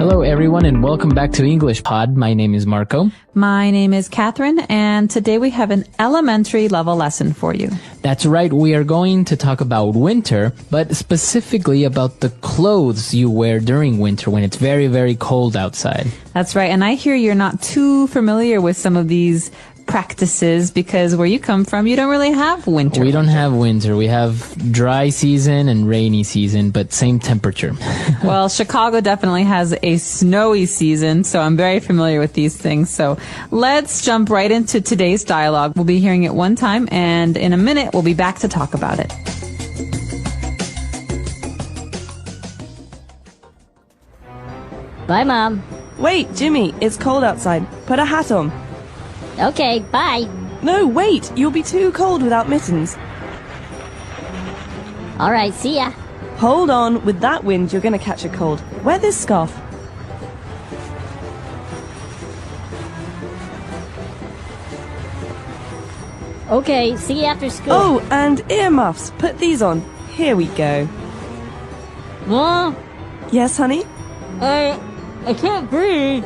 Hello, everyone, and welcome back to English Pod. My name is Marco. My name is Catherine, and today we have an elementary level lesson for you. That's right. We are going to talk about winter, but specifically about the clothes you wear during winter when it's very, very cold outside. That's right. And I hear you're not too familiar with some of these practices because where you come from, you don't really have winter. We don't have winter. We have dry season and rainy season, but same temperature. Well, Chicago definitely has a snowy season, so I'm very familiar with these things. So let's jump right into today's dialogue. We'll be hearing it one time, and in a minute, we'll be back to talk about it. Bye, Mom. Wait, Jimmy, it's cold outside. Put a hat on. Okay, bye. No, wait, you'll be too cold without mittens. All right, see ya. Hold on, with that wind, you're going to catch a cold. Wear this scarf. Okay, see you after school. Oh, and earmuffs. Put these on. Here we go. Mom, Yes, honey? I can't breathe.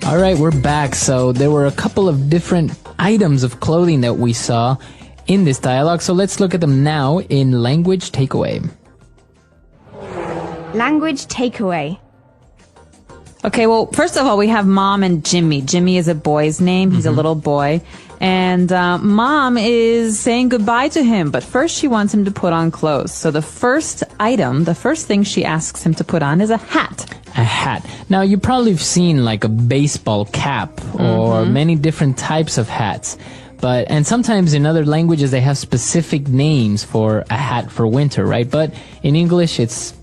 All right, we're back. So there were a couple of different items of clothing that we saw in this dialogue. So let's look at them now in language takeaway. Language takeaway. Okay, well, first of all, we have Mom and Jimmy. Jimmy is a boy's name. He's a little boy. And Mom is saying goodbye to him, but first she wants him to put on clothes. So the first thing she asks him to put on is a hat. A hat. Now, you probably have seen like a baseball cap or many different types of hats. And sometimes in other languages, they have specific names for a hat for winter, right? But in English, it's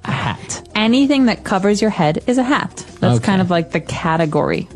a hat. Anything that covers your head is a hat. That's Okay. kind of like the category.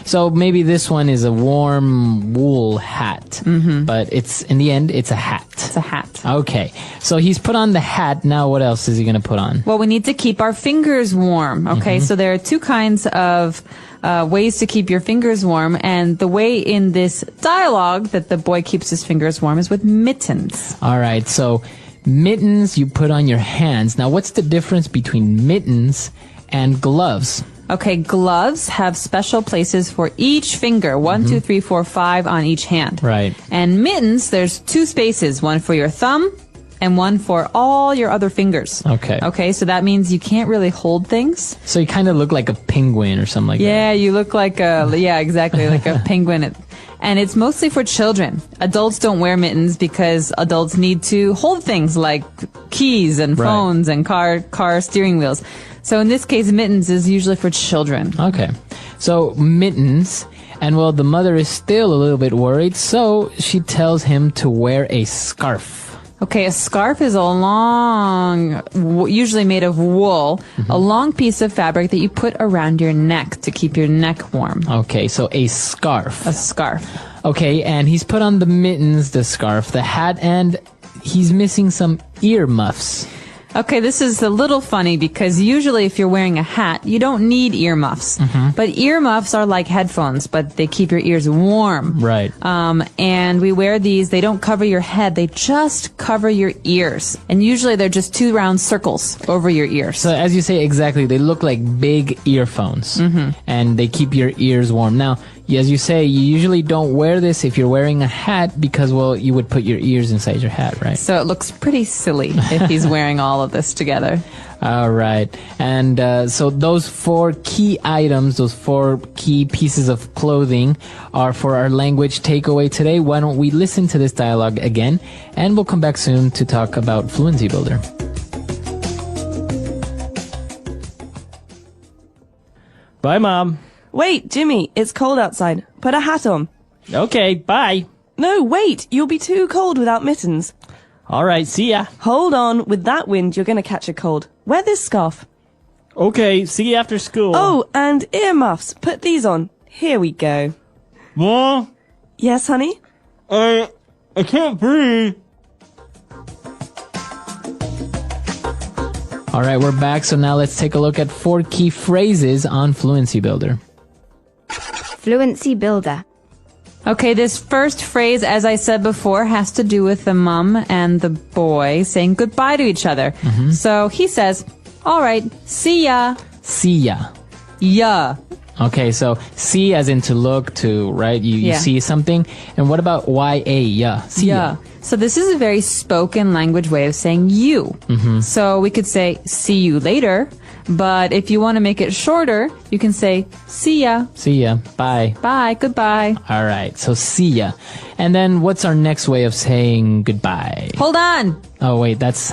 So maybe this one is a warm wool hat, but in the end, it's a hat. It's a hat. Okay. So he's put on the hat. Now what else is he going to put on? Well, we need to keep our fingers warm. Okay, so there are two kinds of ways to keep your fingers warm, and the way in this dialogue that the boy keeps his fingers warm is with mittens. All right. So mittens you put on your hands. Now what's the difference between mittens and gloves? Okay, gloves have special places for each finger. 1, 2, 3, 4, 5 on each hand. Right. And mittens, there's two spaces, one for your thumb and one for all your other fingers. Okay. Okay, so that means you can't really hold things. So you kind of look like a penguin or something like that. Yeah, you look like exactly, like a penguin. And it's mostly for children. Adults don't wear mittens because adults need to hold things like keys and Right. phones and car steering wheels. So in this case, mittens is usually for children. Okay. So mittens, and well, the mother is still a little bit worried, so she tells him to wear a scarf. Okay, a scarf is a long, usually made of wool, a long piece of fabric that you put around your neck to keep your neck warm. Okay, so a scarf. A scarf. Okay, and he's put on the mittens, the scarf, the hat, and he's missing some ear muffs. Okay, this is a little funny because usually if you're wearing a hat, you don't need earmuffs. But earmuffs are like headphones, but they keep your ears warm. Right. And we wear these, they don't cover your head, they just cover your ears. And usually they're just two round circles over your ears. So as you say, exactly, they look like big earphones, and they keep your ears warm. Now, as you say, you usually don't wear this if you're wearing a hat because, well, you would put your ears inside your hat, right? So it looks pretty silly if he's wearing all of this together. All right. And so those 4 key items, those 4 key pieces of clothing are for our language takeaway today. Why don't we listen to this dialogue again, and we'll come back soon to talk about Fluency Builder. Bye, Mom. Wait, Jimmy, it's cold outside. Put a hat on. Okay, bye. No, wait, you'll be too cold without mittens. All right, see ya. Hold on, with that wind, you're going to catch a cold. Wear this scarf. Okay, see you after school. Oh, and earmuffs. Put these on. Here we go. Mom, Yes, honey? I can't breathe. All right, we're back. So now let's take a look at 4 key phrases on Fluency Builder. Fluency builder. Okay, this first phrase, as I said before, has to do with the mom and the boy saying goodbye to each other. So he says, all right, see ya. See ya. Yeah. Okay, so see as in to look to, right? You Yeah. see something. And what about Y-A? Yeah. See ya. So this is a very spoken language way of saying you. So we could say, see you later. But if you want to make it shorter, you can say, see ya. See ya. Bye. Bye. Goodbye. All right, so see ya. And then what's our next way of saying goodbye? Hold on. Oh, wait, that's...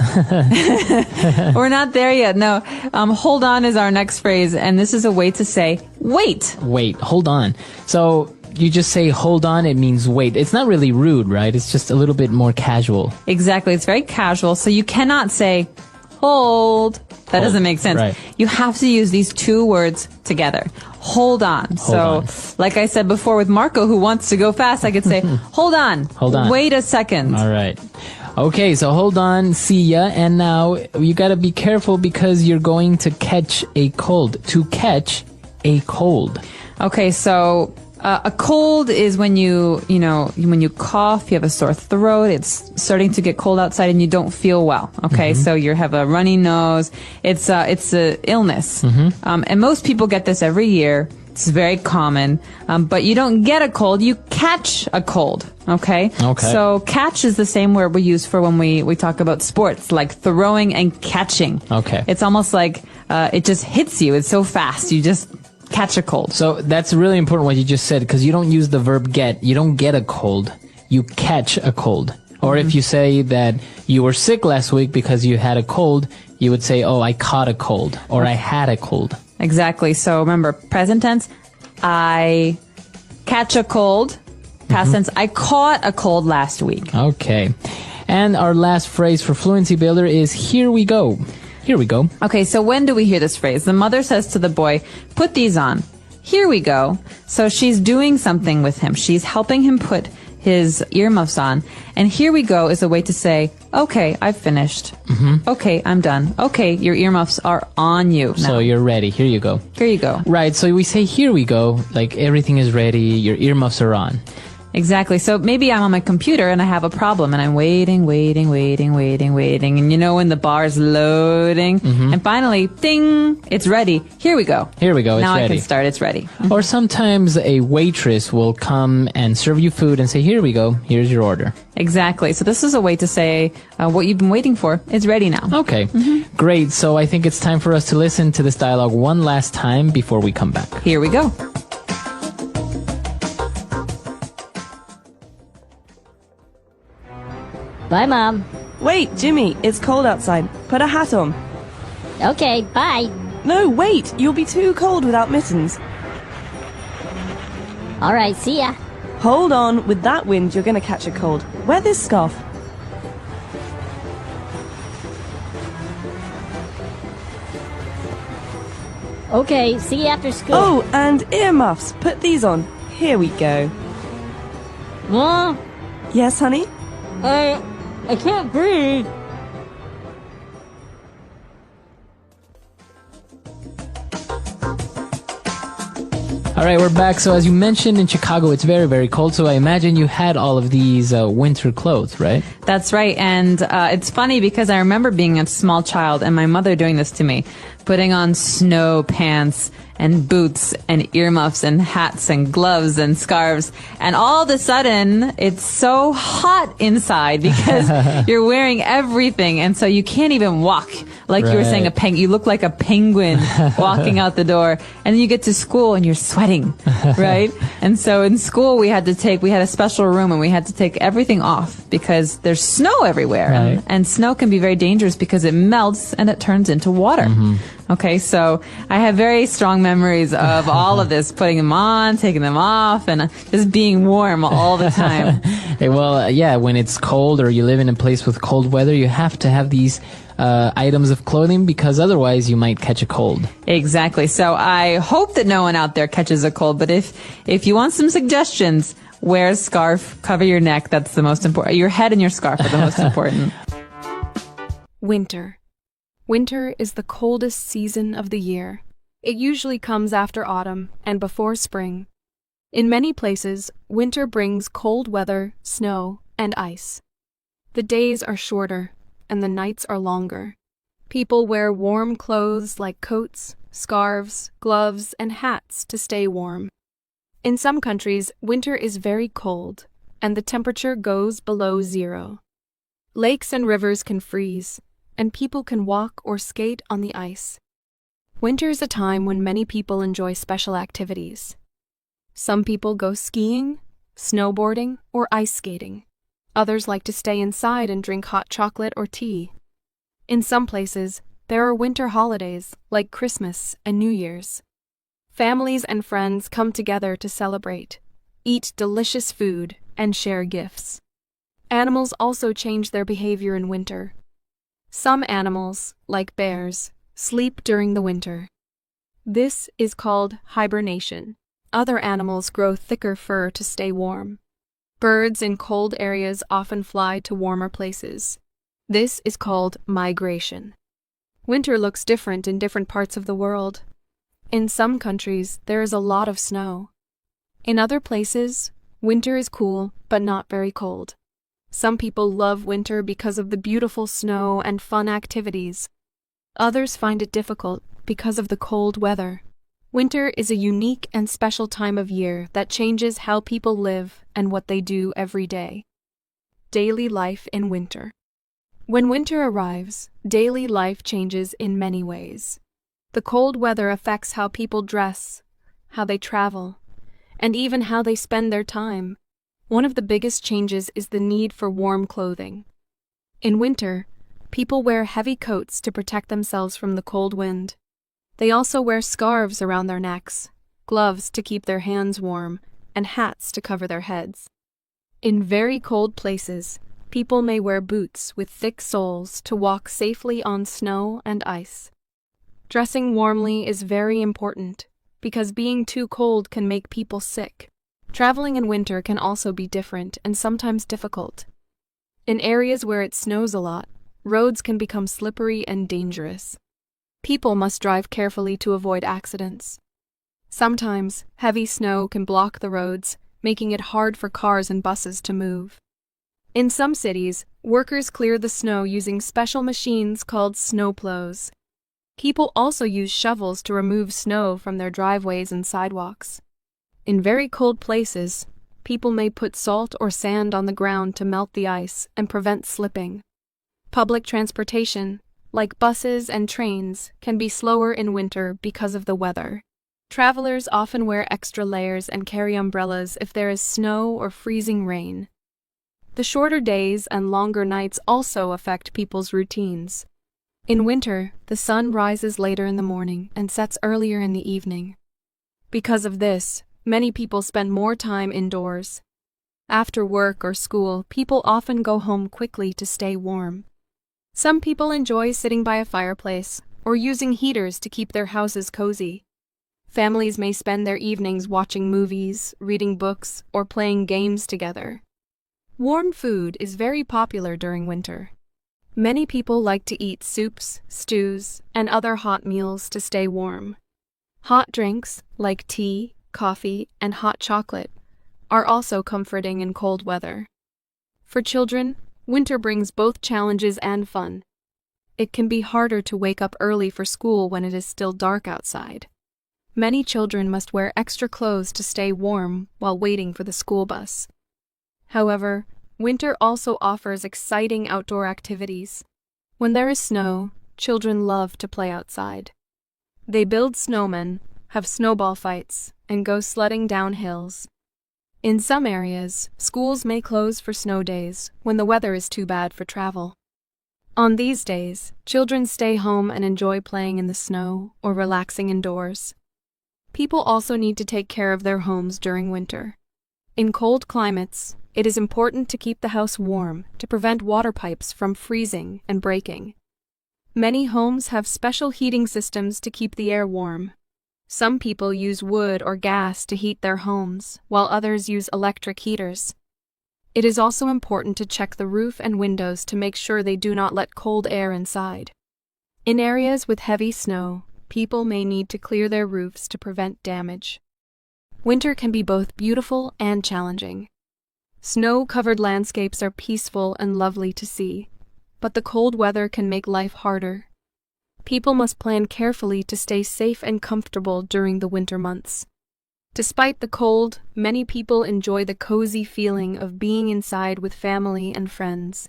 We're not there yet. No. Hold on is our next phrase. And this is a way to say, wait. Wait, hold on. So you just say hold on, it means wait. It's not really rude, right? It's just a little bit more casual. Exactly. It's very casual. So you cannot say, hold. That doesn't make sense. Right. You have to use these two words together. Hold on. on. Like I said before with Marco, who wants to go fast, I could say, hold on. Hold on. Wait a second. All right. Okay, so hold on, see ya. And now you gotta be careful because you're going to catch a cold. To catch a cold. Okay, so a cold is when when you cough, you have a sore throat, it's starting to get cold outside and you don't feel well. Okay, so you have a runny nose. It's a illness. And most people get this every year. It's very common. But you don't get a cold, you catch a cold. Okay? Okay. So catch is the same word we use for when we talk about sports, like throwing and catching. Okay. It's almost like it just hits you. It's so fast. You just catch a cold. So that's really important what you just said because you don't use the verb get. You don't get a cold. You catch a cold. Or if you say that you were sick last week because you had a cold, you would say, oh, I caught a cold or I had a cold. Exactly. So remember, present tense, I catch a cold. Past tense, I caught a cold last week. Okay. And our last phrase for Fluency Builder is here we go. Here we go. Okay, so when do we hear this phrase? The mother says to the boy, put these on. Here we go. So she's doing something with him. She's helping him put his earmuffs on. And here we go is a way to say, okay, I've finished. Okay, I'm done. Okay, your earmuffs are on you now. So you're ready. Here you go. Here you go. Right. So we say here we go, like everything is ready. Your earmuffs are on. Exactly. So maybe I'm on my computer and I have a problem and I'm waiting. And you know when the bar is loading and finally, ding, it's ready. Here we go. Here we go. It's now ready. I can start. It's ready. Or sometimes a waitress will come and serve you food and say, here we go. Here's your order. Exactly. So this is a way to say what you've been waiting for is ready now. Okay. Great. So I think it's time for us to listen to this dialogue one last time before we come back. Here we go. Bye, Mom. Wait, Jimmy, it's cold outside. Put a hat on. Okay, bye. No, wait, you'll be too cold without mittens. All right, see ya. Hold on, with that wind, you're gonna catch a cold. Wear this scarf. Okay, see you after school. Oh, and earmuffs. Put these on. Here we go. Mom, Yes, honey? I can't breathe. All right, we're back. So as you mentioned, in Chicago, it's very, very cold. So I imagine you had all of these winter clothes, right? That's right. And it's funny because I remember being a small child and my mother doing this to me, putting on snow pants and boots and earmuffs and hats and gloves and scarves. And all of a sudden, it's so hot inside because you're wearing everything. And so you can't even walk. Like you were saying, you look like a penguin walking out the door. And then you get to school and you're sweating, right? And so in school, we had a special room and we had to take everything off because there's snow everywhere. Right. And snow can be very dangerous because it melts and it turns into water. Okay, so I have very strong memories of all of this, putting them on, taking them off, and just being warm all the time. Well, yeah, when it's cold or you live in a place with cold weather, you have to have these items of clothing because otherwise you might catch a cold. Exactly. So I hope that no one out there catches a cold, but if you want some suggestions, wear a scarf, cover your neck. That's the most important. Your head and your scarf are the most important. Winter. Winter is the coldest season of the year. It usually comes after autumn and before spring. In many places, winter brings cold weather, snow, and ice. The days are shorter, and the nights are longer. People wear warm clothes like coats, scarves, gloves, and hats to stay warm. In some countries, winter is very cold, and the temperature goes below zero. Lakes and rivers can freeze, and people can walk or skate on the ice. Winter is a time when many people enjoy special activities. Some people go skiing, snowboarding, or ice skating. Others like to stay inside and drink hot chocolate or tea. In some places, there are winter holidays like Christmas and New Year's. Families and friends come together to celebrate, eat delicious food, and share gifts. Animals also change their behavior in winter. Some animals, like bears, sleep during the winter. This is called hibernation. Other animals grow thicker fur to stay warm. Birds in cold areas often fly to warmer places. This is called migration. Winter looks different in different parts of the world. In some countries, there is a lot of snow. In other places, winter is cool but not very cold. Some people love winter because of the beautiful snow and fun activities. Others find it difficult because of the cold weather. Winter is a unique and special time of year that changes how people live and what they do every day. Daily life in winter. When winter arrives, daily life changes in many ways. The cold weather affects how people dress, how they travel, and even how they spend their time. One of the biggest changes is the need for warm clothing. In winter, people wear heavy coats to protect themselves from the cold wind. They also wear scarves around their necks, gloves to keep their hands warm, and hats to cover their heads. In very cold places, people may wear boots with thick soles to walk safely on snow and ice. Dressing warmly is very important because being too cold can make people sick. Traveling in winter can also be different and sometimes difficult. In areas where it snows a lot, roads can become slippery and dangerous. People must drive carefully to avoid accidents. Sometimes, heavy snow can block the roads, making it hard for cars and buses to move. In some cities, workers clear the snow using special machines called snowplows. People also use shovels to remove snow from their driveways and sidewalks. In very cold places, people may put salt or sand on the ground to melt the ice and prevent slipping. Public transportation, like buses and trains, can be slower in winter because of the weather. Travelers often wear extra layers and carry umbrellas if there is snow or freezing rain. The shorter days and longer nights also affect people's routines. In winter, the sun rises later in the morning and sets earlier in the evening. Because of this, many people spend more time indoors. After work or school, people often go home quickly to stay warm. Some people enjoy sitting by a fireplace or using heaters to keep their houses cozy. Families may spend their evenings watching movies, reading books, or playing games together. Warm food is very popular during winter. Many people like to eat soups, stews, and other hot meals to stay warm. Hot drinks, like tea, coffee, and hot chocolate, are also comforting in cold weather. For children, winter brings both challenges and fun. It can be harder to wake up early for school when it is still dark outside. Many children must wear extra clothes to stay warm while waiting for the school bus. However, winter also offers exciting outdoor activities. When there is snow, children love to play outside. They build snowmen, have snowball fights, and go sledding down hills. In some areas, schools may close for snow days when the weather is too bad for travel. On these days, children stay home and enjoy playing in the snow or relaxing indoors. People also need to take care of their homes during winter. In cold climates, it is important to keep the house warm to prevent water pipes from freezing and breaking. Many homes have special heating systems to keep the air warm. Some people use wood or gas to heat their homes, while others use electric heaters. It is also important to check the roof and windows to make sure they do not let cold air inside. In areas with heavy snow, people may need to clear their roofs to prevent damage. Winter can be both beautiful and challenging. Snow-covered landscapes are peaceful and lovely to see, but the cold weather can make life harder. People must plan carefully to stay safe and comfortable during the winter months. Despite the cold, many people enjoy the cozy feeling of being inside with family and friends.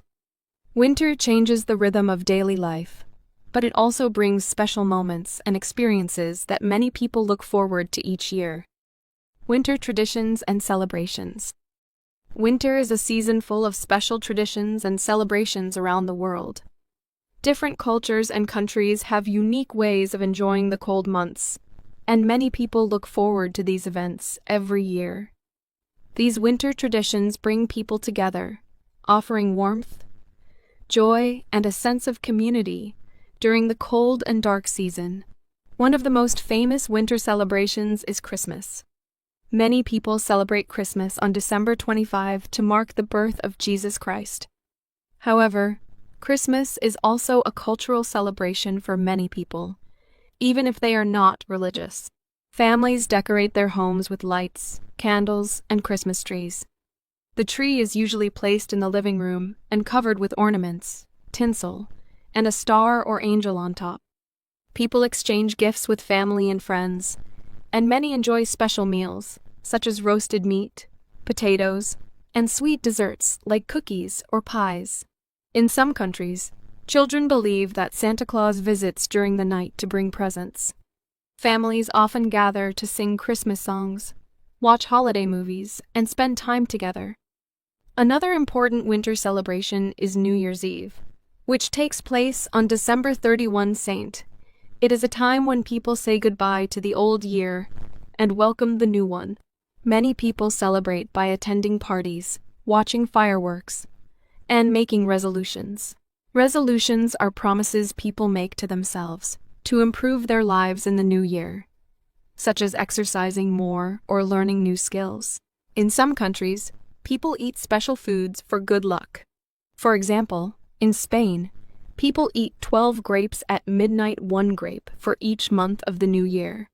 Winter changes the rhythm of daily life, but it also brings special moments and experiences that many people look forward to each year. Winter traditions and celebrations. Winter is a season full of special traditions and celebrations around the world. Different cultures and countries have unique ways of enjoying the cold months, and many people look forward to these events every year. These winter traditions bring people together, offering warmth, joy, and a sense of community during the cold and dark season. One of the most famous winter celebrations is Christmas. Many people celebrate Christmas on December 25 to mark the birth of Jesus Christ. However, Christmas is also a cultural celebration for many people, even if they are not religious. Families decorate their homes with lights, candles, and Christmas trees. The tree is usually placed in the living room and covered with ornaments, tinsel, and a star or angel on top. People exchange gifts with family and friends, and many enjoy special meals, such as roasted meat, potatoes, and sweet desserts like cookies or pies. In some countries, children believe that Santa Claus visits during the night to bring presents. Families often gather to sing Christmas songs, watch holiday movies, and spend time together. Another important winter celebration is New Year's Eve, which takes place on December 31 Saint. It is a time when people say goodbye to the old year and welcome the new one. Many people celebrate by attending parties, watching fireworks, and making resolutions. Resolutions are promises people make to themselves to improve their lives in the new year, such as exercising more or learning new skills. In some countries, people eat special foods for good luck. For example, in Spain, people eat 12 grapes at midnight, one grape for each month of the new year.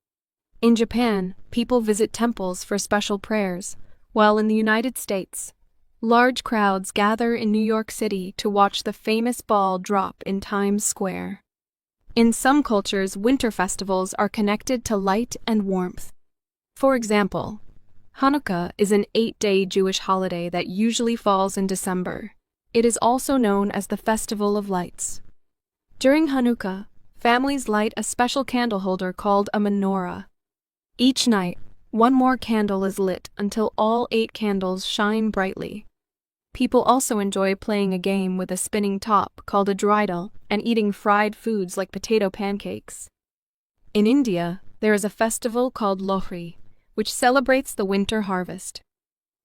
In Japan, people visit temples for special prayers, while in the United States, large crowds gather in New York City to watch the famous ball drop in Times Square. In some cultures, winter festivals are connected to light and warmth. For example, Hanukkah is an 8-day Jewish holiday that usually falls in December. It is also known as the Festival of Lights. During Hanukkah, families light a special candle holder called a menorah. Each night, one more candle is lit until all 8 candles shine brightly. People also enjoy playing a game with a spinning top called a dreidel and eating fried foods like potato pancakes. In India, there is a festival called Lohri, which celebrates the winter harvest.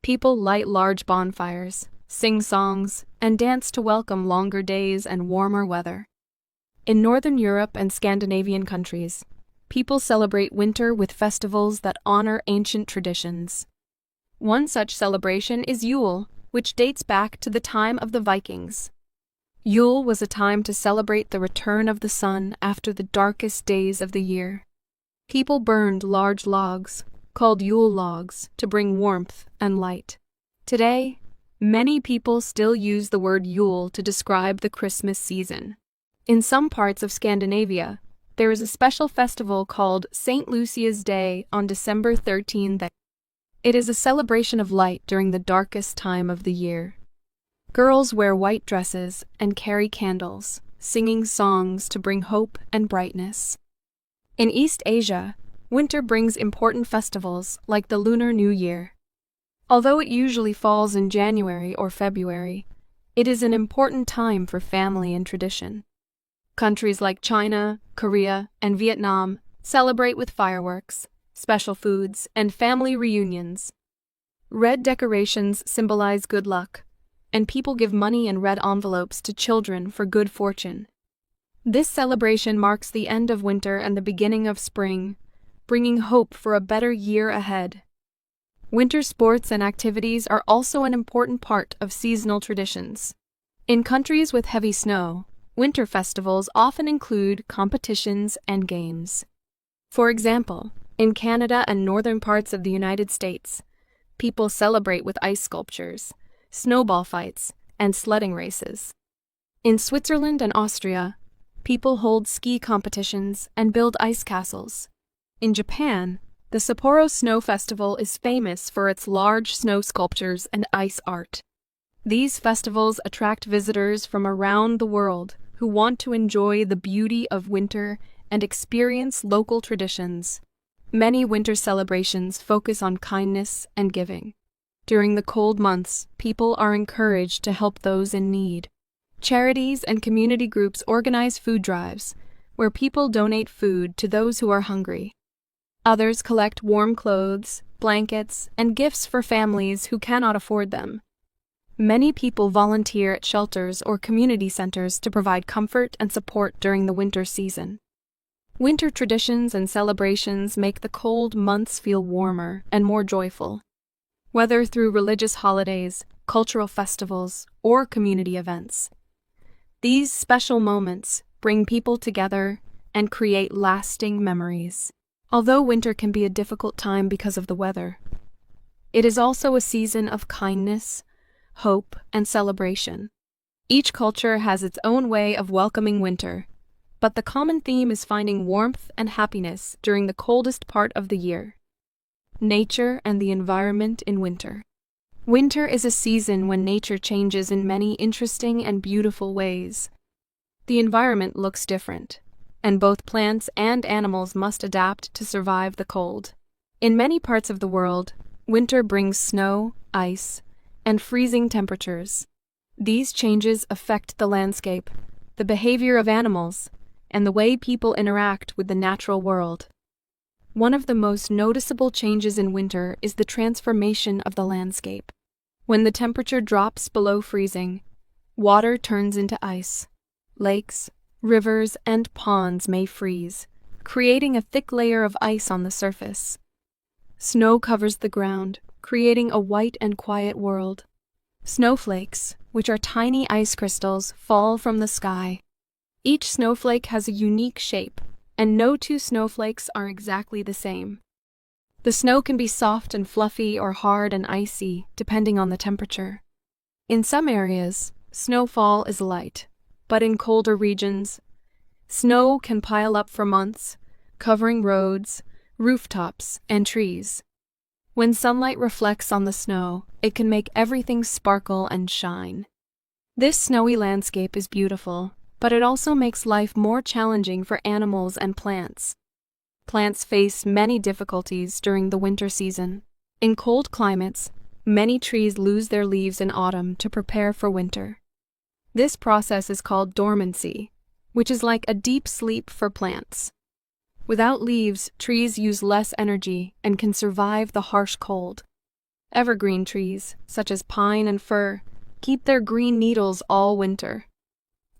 People light large bonfires, sing songs, and dance to welcome longer days and warmer weather. In Northern Europe and Scandinavian countries, people celebrate winter with festivals that honor ancient traditions. One such celebration is Yule, which dates back to the time of the Vikings. Yule was a time to celebrate the return of the sun after the darkest days of the year. People burned large logs, called Yule logs, to bring warmth and light. Today, many people still use the word Yule to describe the Christmas season. In some parts of Scandinavia, there is a special festival called St. Lucia's Day on December 13th. It is a celebration of light during the darkest time of the year. Girls wear white dresses and carry candles, singing songs to bring hope and brightness. In East Asia, winter brings important festivals like the Lunar New Year. Although it usually falls in January or February, it is an important time for family and tradition. Countries like China, Korea, and Vietnam celebrate with fireworks, special foods, and family reunions. Red decorations symbolize good luck, and people give money in red envelopes to children for good fortune. This celebration marks the end of winter and the beginning of spring, bringing hope for a better year ahead. Winter sports and activities are also an important part of seasonal traditions. In countries with heavy snow, winter festivals often include competitions and games. For example, In Canada and northern parts of the United States, people celebrate with ice sculptures, snowball fights, and sledding races. In Switzerland and Austria, people hold ski competitions and build ice castles. In Japan, the Sapporo Snow Festival is famous for its large snow sculptures and ice art. These festivals attract visitors from around the world who want to enjoy the beauty of winter and experience local traditions. Many winter celebrations focus on kindness and giving. During the cold months, people are encouraged to help those in need. Charities and community groups organize food drives, where people donate food to those who are hungry. Others collect warm clothes, blankets, and gifts for families who cannot afford them. Many people volunteer at shelters or community centers to provide comfort and support during the winter season. Winter traditions and celebrations make the cold months feel warmer and more joyful. Whether through religious holidays, cultural festivals, or community events, these special moments bring people together and create lasting memories. Although winter can be a difficult time because of the weather, it is also a season of kindness, hope, and celebration. Each culture has its own way of welcoming winter, but the common theme is finding warmth and happiness during the coldest part of the year. Nature and the environment in winter. Winter is a season when nature changes in many interesting and beautiful ways. The environment looks different, and both plants and animals must adapt to survive the cold. In many parts of the world, winter brings snow, ice, and freezing temperatures. These changes affect the landscape, the behavior of animals, and the way people interact with the natural world. One of the most noticeable changes in winter is the transformation of the landscape. When the temperature drops below freezing, water turns into ice. Lakes, rivers, and ponds may freeze, creating a thick layer of ice on the surface. Snow covers the ground, creating a white and quiet world. Snowflakes, which are tiny ice crystals, fall from the sky. Each snowflake has a unique shape, and no two snowflakes are exactly the same. The snow can be soft and fluffy or hard and icy, depending on the temperature. In some areas, snowfall is light, but in colder regions, snow can pile up for months, covering roads, rooftops, and trees. When sunlight reflects on the snow, it can make everything sparkle and shine. This snowy landscape is beautiful, but it also makes life more challenging for animals and plants. Plants face many difficulties during the winter season. In cold climates, many trees lose their leaves in autumn to prepare for winter. This process is called dormancy, which is like a deep sleep for plants. Without leaves, trees use less energy and can survive the harsh cold. Evergreen trees, such as pine and fir, keep their green needles all winter.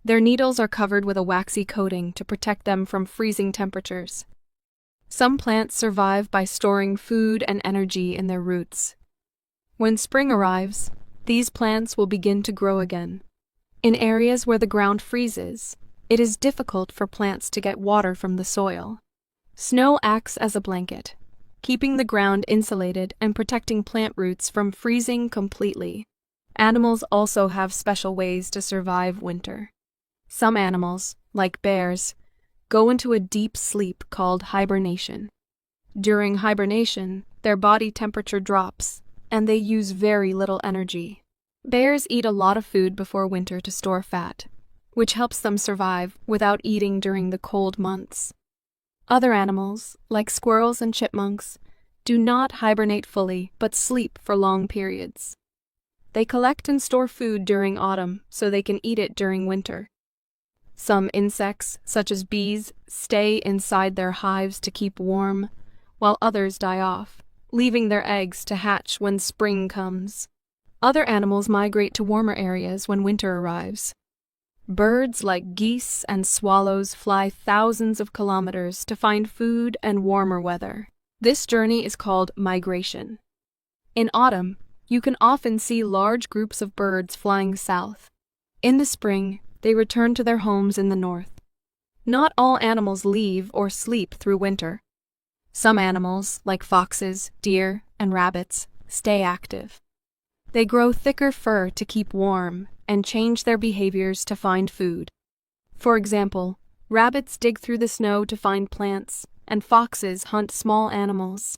Their needles are covered with a waxy coating to protect them from freezing temperatures. Some plants survive by storing food and energy in their roots. When spring arrives, these plants will begin to grow again. In areas where the ground freezes, it is difficult for plants to get water from the soil. Snow acts as a blanket, keeping the ground insulated and protecting plant roots from freezing completely. Animals also have special ways to survive winter. Some animals, like bears, go into a deep sleep called hibernation. During hibernation, their body temperature drops, and they use very little energy. Bears eat a lot of food before winter to store fat, which helps them survive without eating during the cold months. Other animals, like squirrels and chipmunks, do not hibernate fully but sleep for long periods. They collect and store food during autumn so they can eat it during winter. Some insects, such as bees, stay inside their hives to keep warm, while others die off, leaving their eggs to hatch when spring comes. Other animals migrate to warmer areas when winter arrives. Birds like geese and swallows fly thousands of kilometers to find food and warmer weather. This journey is called migration. In autumn, you can often see large groups of birds flying south. In the spring, they return to their homes in the north. Not all animals leave or sleep through winter. Some animals, like foxes, deer, and rabbits, stay active. They grow thicker fur to keep warm and change their behaviors to find food. For example, rabbits dig through the snow to find plants, and foxes hunt small animals.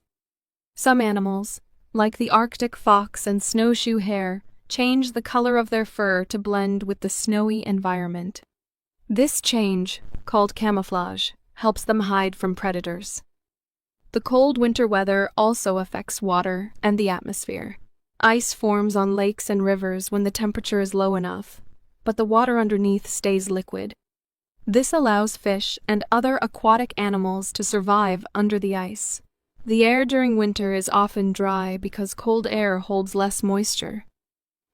Some animals, like the Arctic fox and snowshoe hare, change the color of their fur to blend with the snowy environment. This change, called camouflage, helps them hide from predators. The cold winter weather also affects water and the atmosphere. Ice forms on lakes and rivers when the temperature is low enough, but the water underneath stays liquid. This allows fish and other aquatic animals to survive under the ice. The air during winter is often dry because cold air holds less moisture.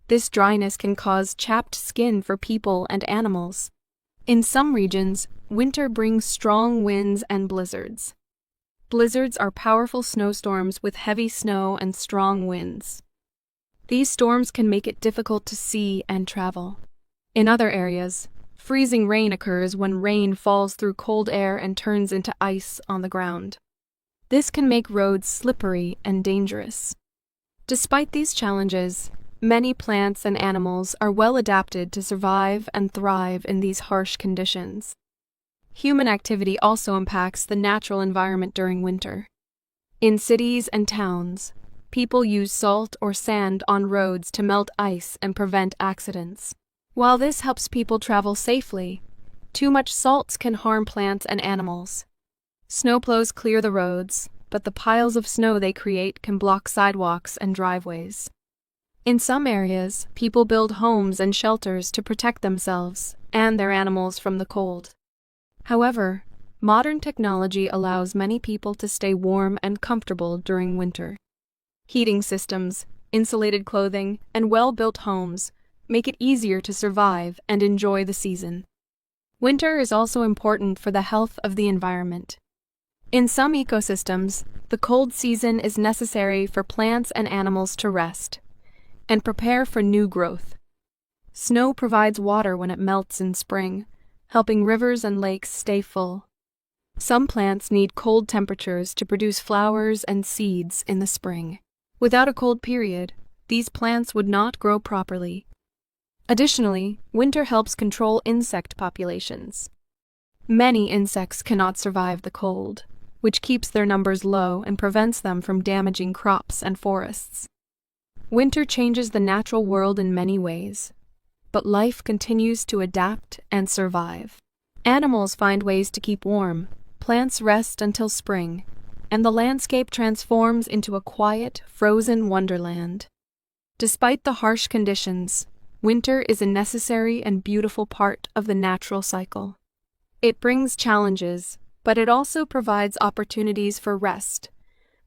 This dryness can cause chapped skin for people and animals. In some regions, winter brings strong winds and blizzards. Blizzards are powerful snowstorms with heavy snow and strong winds. These storms can make it difficult to see and travel. In other areas, freezing rain occurs when rain falls through cold air and turns into ice on the ground. This can make roads slippery and dangerous. Despite these challenges, many plants and animals are well adapted to survive and thrive in these harsh conditions. Human activity also impacts the natural environment during winter. In cities and towns, people use salt or sand on roads to melt ice and prevent accidents. While this helps people travel safely, too much salt can harm plants and animals. Snowplows clear the roads, but the piles of snow they create can block sidewalks and driveways. In some areas, people build homes and shelters to protect themselves and their animals from the cold. However, modern technology allows many people to stay warm and comfortable during winter. Heating systems, insulated clothing, and well-built homes make it easier to survive and enjoy the season. Winter is also important for the health of the environment. In some ecosystems, the cold season is necessary for plants and animals to rest and prepare for new growth. Snow provides water when it melts in spring, helping rivers and lakes stay full. Some plants need cold temperatures to produce flowers and seeds in the spring. Without a cold period, these plants would not grow properly. Additionally, winter helps control insect populations. Many insects cannot survive the cold, which keeps their numbers low and prevents them from damaging crops and forests. Winter changes the natural world in many ways, but life continues to adapt and survive. Animals find ways to keep warm, plants rest until spring, and the landscape transforms into a quiet, frozen wonderland. Despite the harsh conditions, winter is a necessary and beautiful part of the natural cycle. It brings challenges, but it also provides opportunities for rest,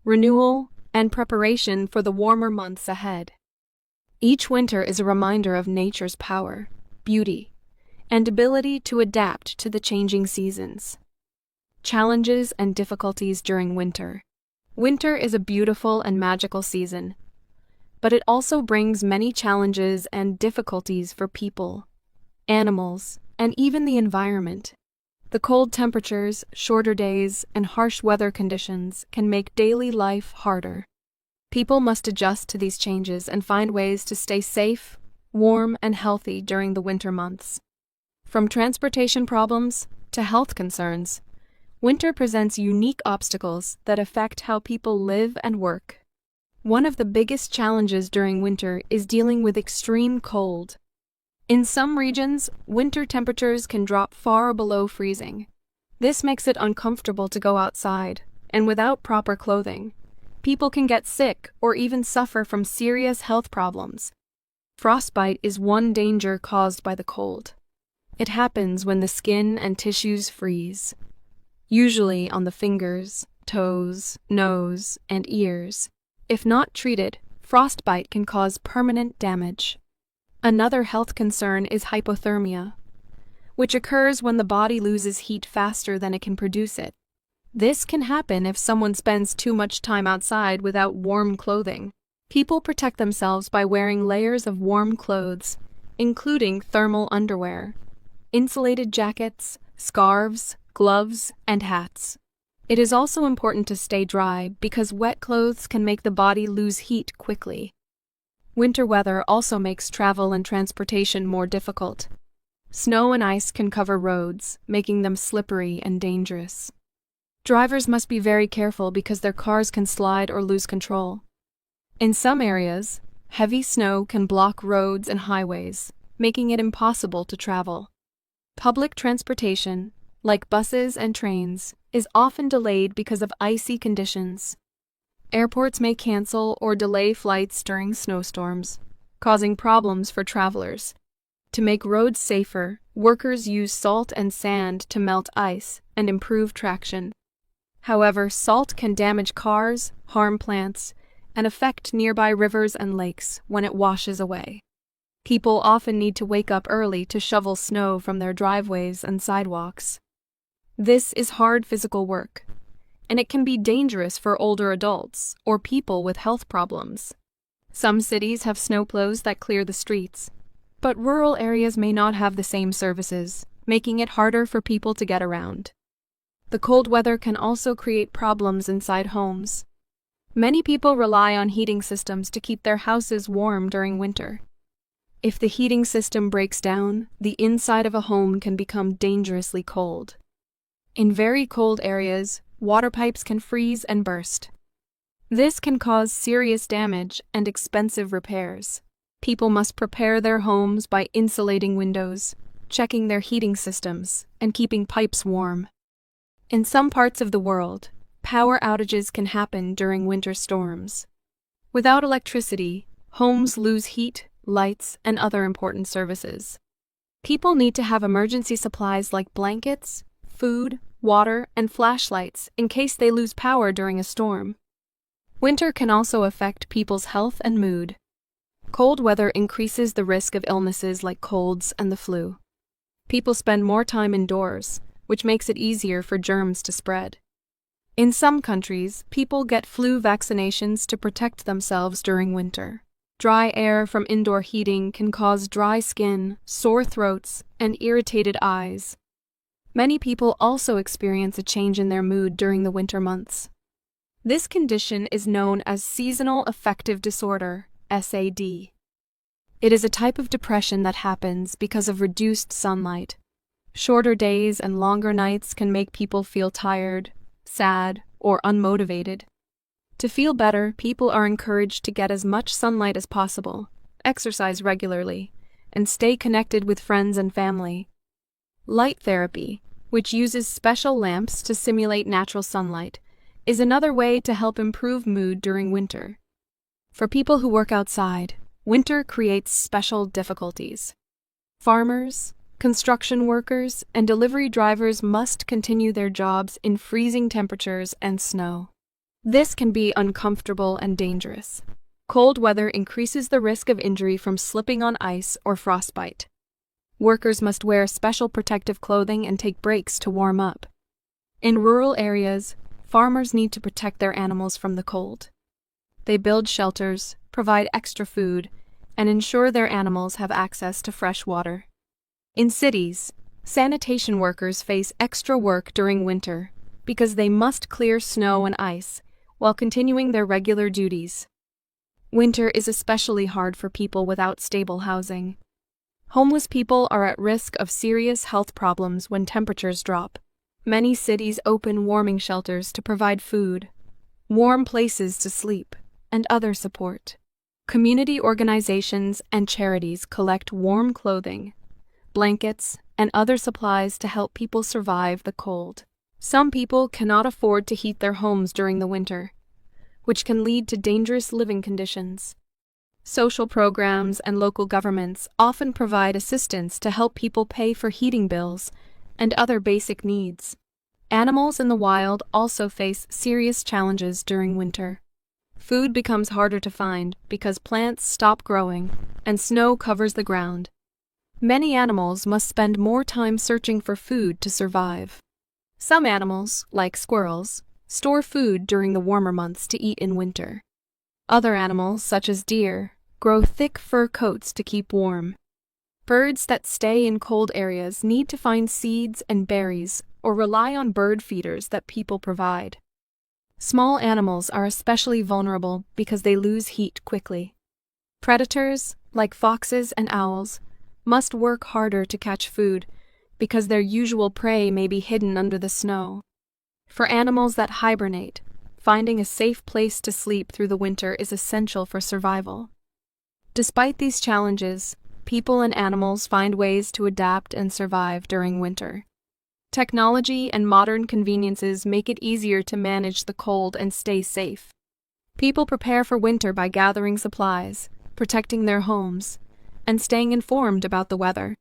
renewal, and preparation for the warmer months ahead. Each winter is a reminder of nature's power, beauty, and ability to adapt to the changing seasons. Challenges and difficulties during winter. Winter is a beautiful and magical season, but it also brings many challenges and difficulties for people, animals, and even the environment. The cold temperatures, shorter days, and harsh weather conditions can make daily life harder. People must adjust to these changes and find ways to stay safe, warm, and healthy during the winter months. From transportation problems to health concerns, winter presents unique obstacles that affect how people live and work. One of the biggest challenges during winter is dealing with extreme cold. In some regions, winter temperatures can drop far below freezing. This makes it uncomfortable to go outside, and without proper clothing, people can get sick or even suffer from serious health problems. Frostbite is one danger caused by the cold. It happens when the skin and tissues freeze, usually on the fingers, toes, nose, and ears. If not treated, frostbite can cause permanent damage. Another health concern is hypothermia, which occurs when the body loses heat faster than it can produce it. This can happen if someone spends too much time outside without warm clothing. People protect themselves by wearing layers of warm clothes, including thermal underwear, insulated jackets, scarves, gloves, and hats. It is also important to stay dry because wet clothes can make the body lose heat quickly. Winter weather also makes travel and transportation more difficult. Snow and ice can cover roads, making them slippery and dangerous. Drivers must be very careful because their cars can slide or lose control. In some areas, heavy snow can block roads and highways, making it impossible to travel. Public transportation, like buses and trains, is often delayed because of icy conditions. Airports may cancel or delay flights during snowstorms, causing problems for travelers. To make roads safer, workers use salt and sand to melt ice and improve traction. However, salt can damage cars, harm plants, and affect nearby rivers and lakes when it washes away. People often need to wake up early to shovel snow from their driveways and sidewalks. This is hard physical work, and it can be dangerous for older adults or people with health problems. Some cities have snowplows that clear the streets, but rural areas may not have the same services, making it harder for people to get around. The cold weather can also create problems inside homes. Many people rely on heating systems to keep their houses warm during winter. If the heating system breaks down, the inside of a home can become dangerously cold. In very cold areas, water pipes can freeze and burst. This can cause serious damage and expensive repairs. People must prepare their homes by insulating windows, checking their heating systems, and keeping pipes warm. In some parts of the world, power outages can happen during winter storms. Without electricity, homes lose heat, lights, and other important services. People need to have emergency supplies like blankets, food, water, and flashlights in case they lose power during a storm. Winter can also affect people's health and mood. Cold weather increases the risk of illnesses like colds and the flu. People spend more time indoors, which makes it easier for germs to spread. In some countries, people get flu vaccinations to protect themselves during winter. Dry air from indoor heating can cause dry skin, sore throats, and irritated eyes. Many people also experience a change in their mood during the winter months. This condition is known as seasonal affective disorder, SAD. It is a type of depression that happens because of reduced sunlight. Shorter days and longer nights can make people feel tired, sad, or unmotivated. To feel better, people are encouraged to get as much sunlight as possible, exercise regularly, and stay connected with friends and family. Light therapy, which uses special lamps to simulate natural sunlight, is another way to help improve mood during winter. For people who work outside, winter creates special difficulties. Farmers, construction workers, and delivery drivers must continue their jobs in freezing temperatures and snow. This can be uncomfortable and dangerous. Cold weather increases the risk of injury from slipping on ice or frostbite. Workers must wear special protective clothing and take breaks to warm up. In rural areas, farmers need to protect their animals from the cold. They build shelters, provide extra food, and ensure their animals have access to fresh water. In cities, sanitation workers face extra work during winter because they must clear snow and ice while continuing their regular duties. Winter is especially hard for people without stable housing. Homeless people are at risk of serious health problems when temperatures drop. Many cities open warming shelters to provide food, warm places to sleep, and other support. Community organizations and charities collect warm clothing, blankets, and other supplies to help people survive the cold. Some people cannot afford to heat their homes during the winter, which can lead to dangerous living conditions. Social programs and local governments often provide assistance to help people pay for heating bills and other basic needs. Animals in the wild also face serious challenges during winter. Food becomes harder to find because plants stop growing and snow covers the ground. Many animals must spend more time searching for food to survive. Some animals, like squirrels, store food during the warmer months to eat in winter. Other animals, such as deer, grow thick fur coats to keep warm. Birds that stay in cold areas need to find seeds and berries or rely on bird feeders that people provide. Small animals are especially vulnerable because they lose heat quickly. Predators, like foxes and owls, must work harder to catch food because their usual prey may be hidden under the snow. For animals that hibernate, finding a safe place to sleep through the winter is essential for survival. Despite these challenges, people and animals find ways to adapt and survive during winter. Technology and modern conveniences make it easier to manage the cold and stay safe. People prepare for winter by gathering supplies, protecting their homes, and staying informed about the weather.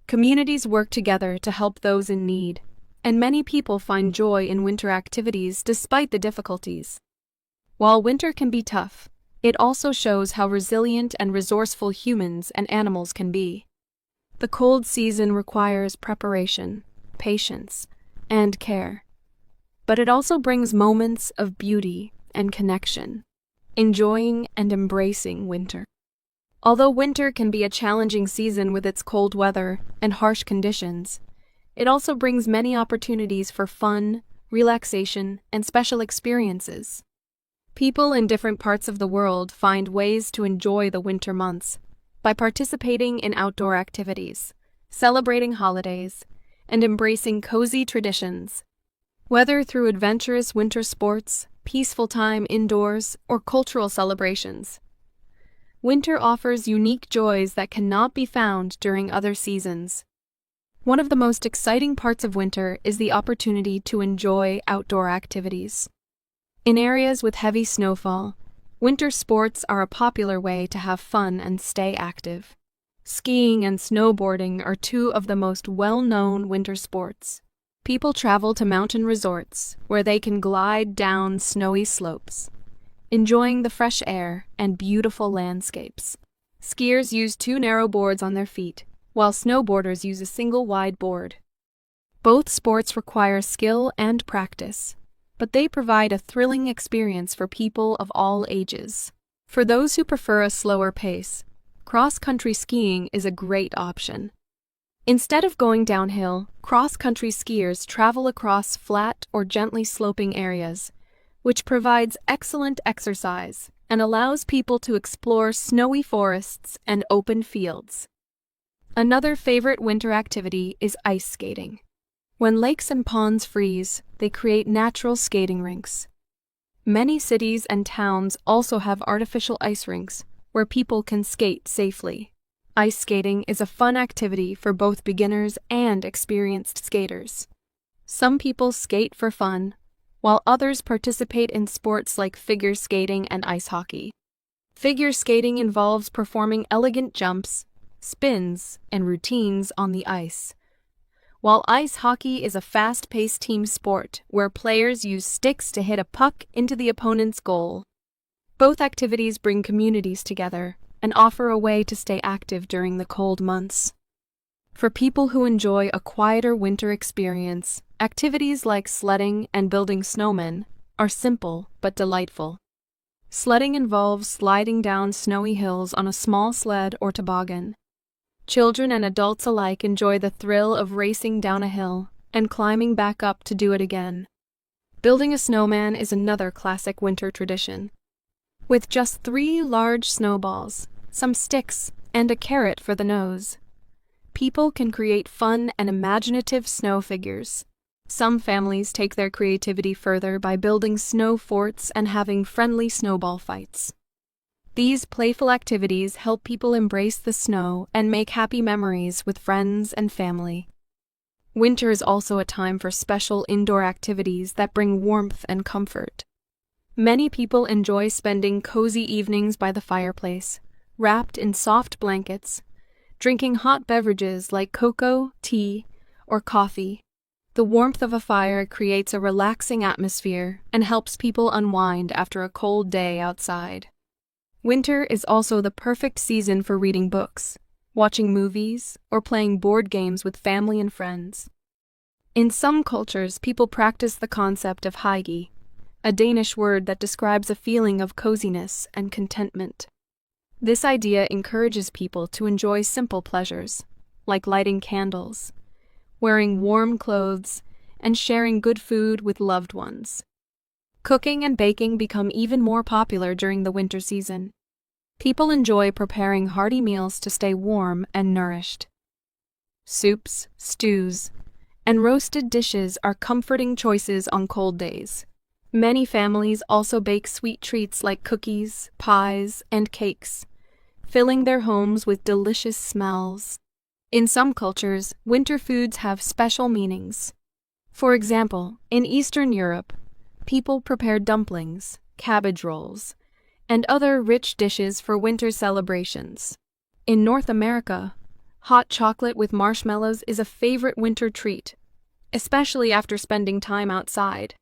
Communities work together to help those in need, and many people find joy in winter activities despite the difficulties. While winter can be tough, it also shows how resilient and resourceful humans and animals can be. The cold season requires preparation, patience, and care. But it also brings moments of beauty and connection, enjoying and embracing winter. Although winter can be a challenging season with its cold weather and harsh conditions, it also brings many opportunities for fun, relaxation, and special experiences. People in different parts of the world find ways to enjoy the winter months by participating in outdoor activities, celebrating holidays, and embracing cozy traditions. Whether through adventurous winter sports, peaceful time indoors, or cultural celebrations, winter offers unique joys that cannot be found during other seasons. One of the most exciting parts of winter is the opportunity to enjoy outdoor activities. In areas with heavy snowfall, winter sports are a popular way to have fun and stay active. Skiing and snowboarding are two of the most well-known winter sports. People travel to mountain resorts where they can glide down snowy slopes, enjoying the fresh air and beautiful landscapes. Skiers use two narrow boards on their feet, while snowboarders use a single wide board. Both sports require skill and practice, but they provide a thrilling experience for people of all ages. For those who prefer a slower pace, cross-country skiing is a great option. Instead of going downhill, cross-country skiers travel across flat or gently sloping areas, which provides excellent exercise and allows people to explore snowy forests and open fields. Another favorite winter activity is ice skating. When lakes and ponds freeze, they create natural skating rinks. Many cities and towns also have artificial ice rinks where people can skate safely. Ice skating is a fun activity for both beginners and experienced skaters. Some people skate for fun, while others participate in sports like figure skating and ice hockey. Figure skating involves performing elegant jumps, spins, and routines on the ice, while ice hockey is a fast-paced team sport where players use sticks to hit a puck into the opponent's goal. Both activities bring communities together and offer a way to stay active during the cold months. For people who enjoy a quieter winter experience, activities like sledding and building snowmen are simple but delightful. Sledding involves sliding down snowy hills on a small sled or toboggan. Children and adults alike enjoy the thrill of racing down a hill and climbing back up to do it again. Building a snowman is another classic winter tradition. With just 3 large snowballs, some sticks, and a carrot for the nose, people can create fun and imaginative snow figures. Some families take their creativity further by building snow forts and having friendly snowball fights. These playful activities help people embrace the snow and make happy memories with friends and family. Winter is also a time for special indoor activities that bring warmth and comfort. Many people enjoy spending cozy evenings by the fireplace, wrapped in soft blankets, drinking hot beverages like cocoa, tea, or coffee. The warmth of a fire creates a relaxing atmosphere and helps people unwind after a cold day outside. Winter is also the perfect season for reading books, watching movies, or playing board games with family and friends. In some cultures, people practice the concept of hygge, a Danish word that describes a feeling of coziness and contentment. This idea encourages people to enjoy simple pleasures, like lighting candles, wearing warm clothes, and sharing good food with loved ones. Cooking and baking become even more popular during the winter season. People enjoy preparing hearty meals to stay warm and nourished. Soups, stews, and roasted dishes are comforting choices on cold days. Many families also bake sweet treats like cookies, pies, and cakes, filling their homes with delicious smells. In some cultures, winter foods have special meanings. For example, in Eastern Europe, people prepare dumplings, cabbage rolls, and other rich dishes for winter celebrations. In North America, hot chocolate with marshmallows is a favorite winter treat, especially after spending time outside.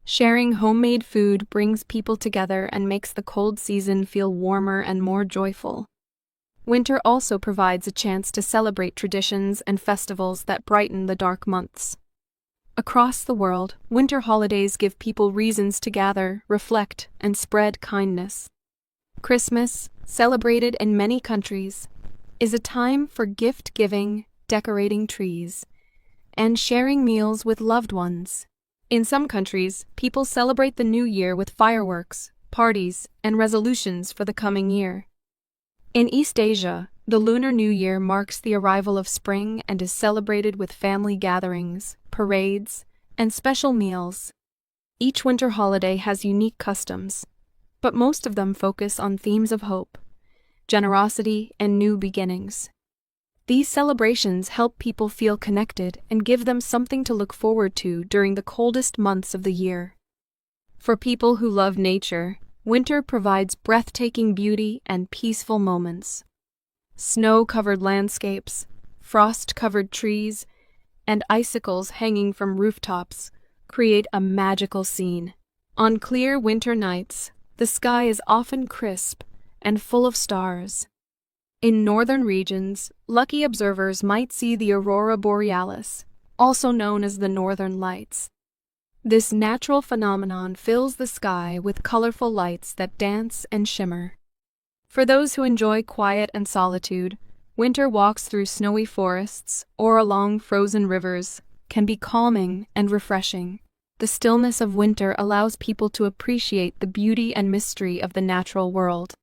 Sharing homemade food brings people together and makes the cold season feel warmer and more joyful. Winter also provides a chance to celebrate traditions and festivals that brighten the dark months. Across the world, winter holidays give people reasons to gather, reflect, and spread kindness. Christmas, celebrated in many countries, is a time for gift-giving, decorating trees, and sharing meals with loved ones. In some countries, people celebrate the new year with fireworks, parties, and resolutions for the coming year. In East Asia, the Lunar New Year marks the arrival of spring and is celebrated with family gatherings, parades, and special meals. Each winter holiday has unique customs, but most of them focus on themes of hope, generosity, and new beginnings. These celebrations help people feel connected and give them something to look forward to during the coldest months of the year. For people who love nature, winter provides breathtaking beauty and peaceful moments. Snow-covered landscapes, frost-covered trees, and icicles hanging from rooftops create a magical scene. On clear winter nights, the sky is often crisp and full of stars. In northern regions, lucky observers might see the aurora borealis, also known as the northern lights. This natural phenomenon fills the sky with colorful lights that dance and shimmer. For those who enjoy quiet and solitude, winter walks through snowy forests or along frozen rivers can be calming and refreshing. The stillness of winter allows people to appreciate the beauty and mystery of the natural world.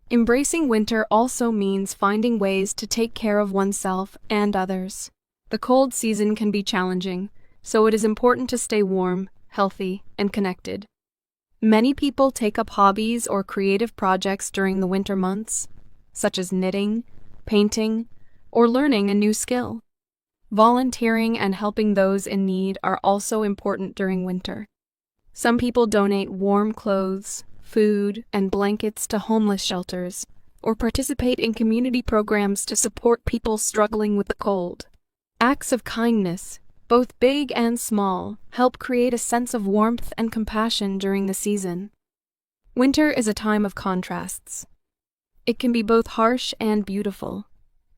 Embracing winter also means finding ways to take care of oneself and others. The cold season can be challenging, so it is important to stay warm, healthy, and connected. Many people take up hobbies or creative projects during the winter months, such as knitting, painting, or learning a new skill. Volunteering and helping those in need are also important during winter. Some people donate warm clothes, food, and blankets to homeless shelters, or participate in community programs to support people struggling with the cold. Acts of kindness, both big and small, help create a sense of warmth and compassion during the season. Winter is a time of contrasts. It can be both harsh and beautiful,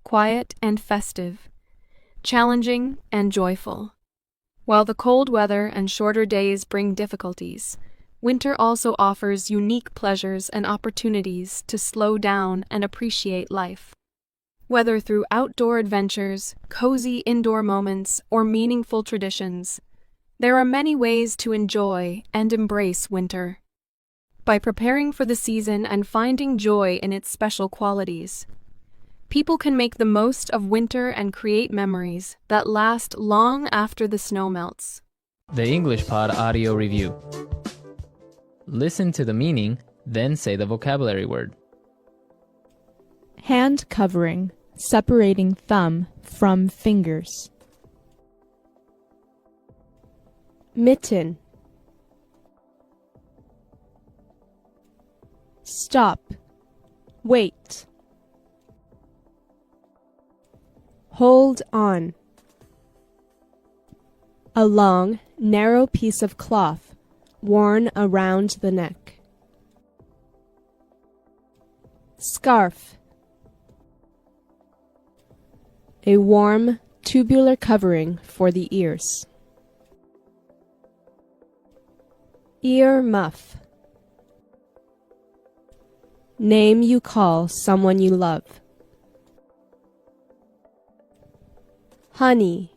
quiet and festive, challenging and joyful. While the cold weather and shorter days bring difficulties, winter also offers unique pleasures and opportunities to slow down and appreciate life. Whether through outdoor adventures, cozy indoor moments, or meaningful traditions, there are many ways to enjoy and embrace winter. By preparing for the season and finding joy in its special qualities, people can make the most of winter and create memories that last long after the snow melts. The English Pod Audio Review. Listen to the meaning, then say the vocabulary word. Hand covering, separating thumb from fingers. Mitten. Stop. Wait. Hold on. A long, narrow piece of cloth worn around the neck. Scarf. A warm, tubular covering for the ears. Ear muff. Name you call someone you love. Honey.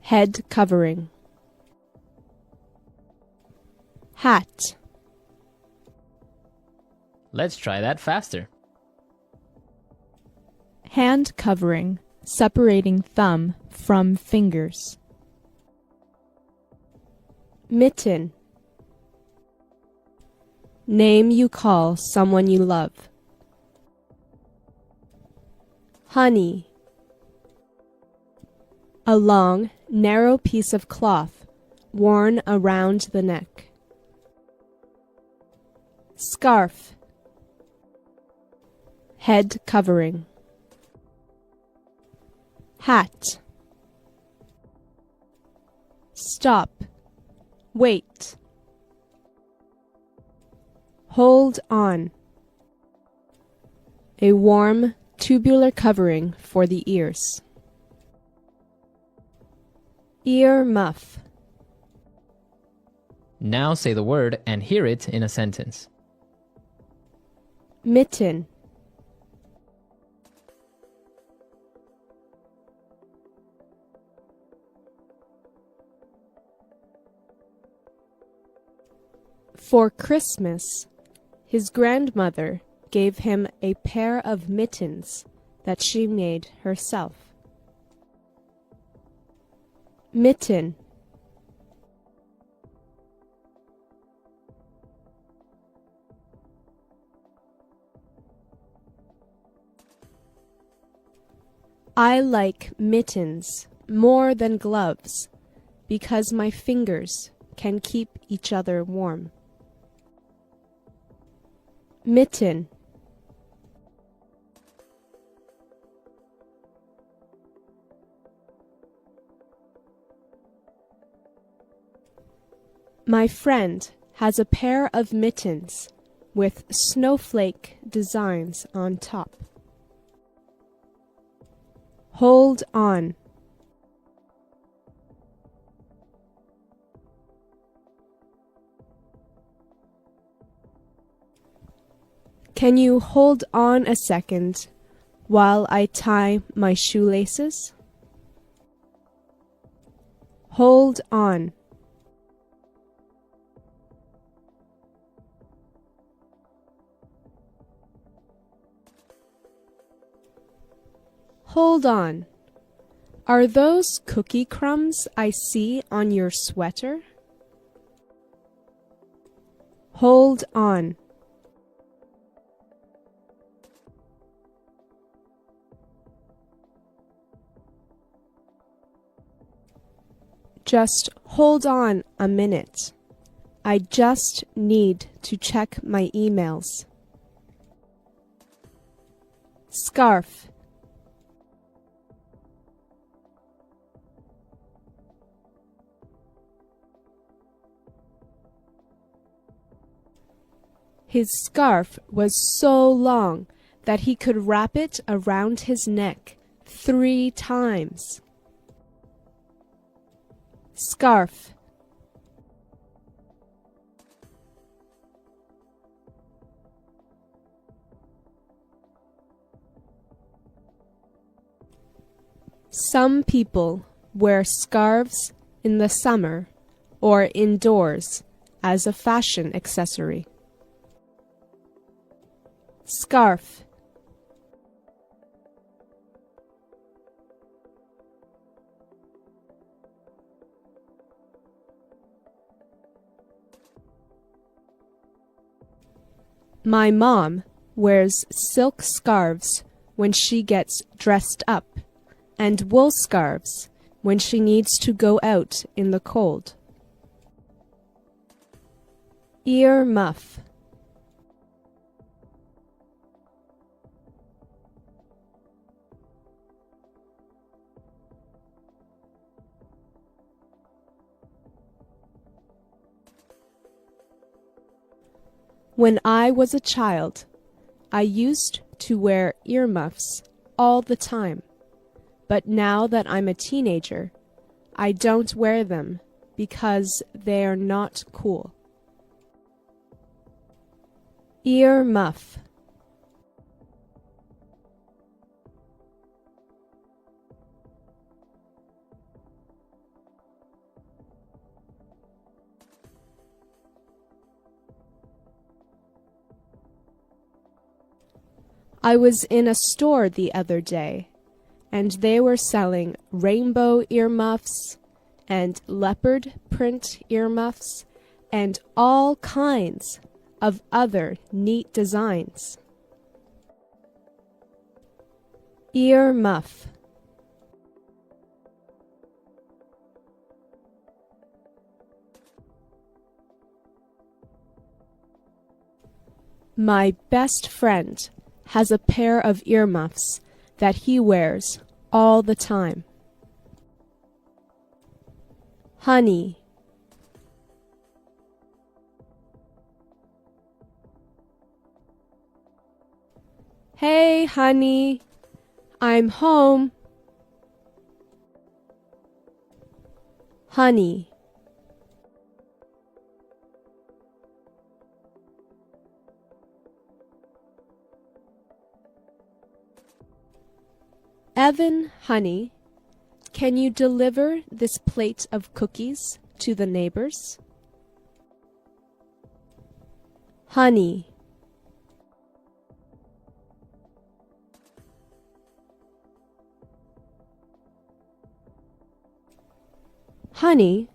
head covering. Hat. Let's try that faster. Hand covering, separating thumb from fingers. Mitten. Name you call someone you love. Honey. A long, narrow piece of cloth worn around the neck. Scarf. Head covering. Hat. Stop. Wait. Hold on. A warm, tubular covering for the ears. Ear muff. Now say the word and hear it in a sentence. Mitten. For Christmas, his grandmother gave him a pair of mittens that she made herself. Mitten. I like mittens more than gloves because my fingers can keep each other warm. Mitten. My friend has a pair of mittens with snowflake designs on top. Hold on. Can you hold on a second while I tie my shoelaces? Hold on. Hold on. Are those cookie crumbs I see on your sweater? Hold on. Just hold on a minute. I just need to check my emails. Scarf. His scarf was so long that he could wrap it around his neck 3 times. Scarf. Some people wear scarves in the summer or indoors as a fashion accessory. Scarf. My mom wears silk scarves when she gets dressed up, and wool scarves when she needs to go out in the cold. Ear muff. When I was a child, I used to wear earmuffs all the time. But now that I'm a teenager, I don't wear them because they are not cool. Ear muff. I was in a store the other day, and they were selling rainbow earmuffs and leopard print earmuffs and all kinds of other neat designs. Earmuff. My best friend has a pair of earmuffs that he wears all the time. Honey. Hey, honey, I'm home. Honey. Evan, honey, can you deliver this plate of cookies to the neighbors? Honey. Honey,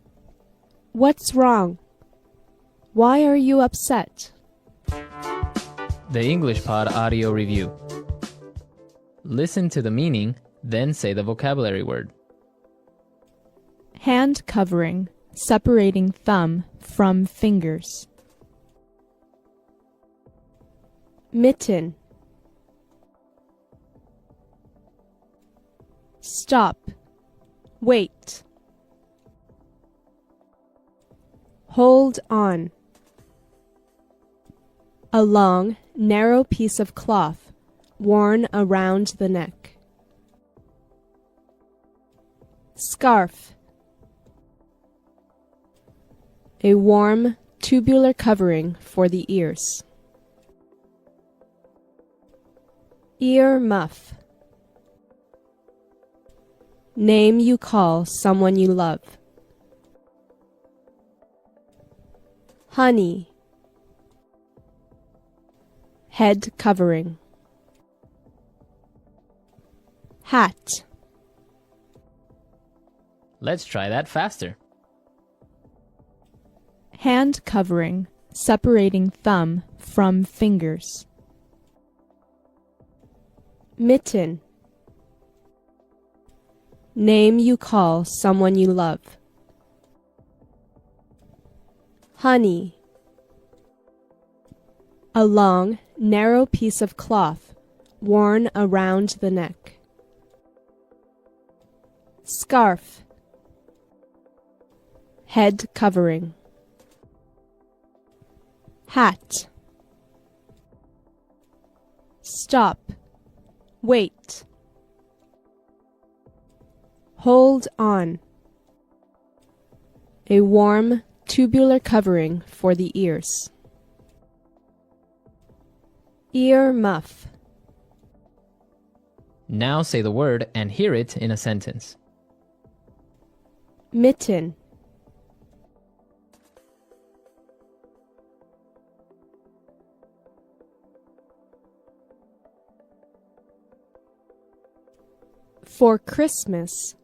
what's wrong? Why are you upset? The English Pod Audio Review. Listen to the meaning, then say the vocabulary word. Hand covering, separating thumb from fingers. Mitten. Stop. Wait. Hold on. A long, narrow piece of cloth worn around the neck. Scarf. A warm, tubular covering for the ears. Ear muff. Name you call someone you love. Honey. Head covering. Hat. Let's try that faster. Hand covering, separating thumb from fingers. Mitten. Name you call someone you love. Honey. A long, narrow piece of cloth worn around the neck. Scarf. Head covering. Hat. Stop. Wait. Hold on. A warm, tubular covering for the ears. Ear muff. Now say the word and hear it in a sentence. Mitten. For Christmas,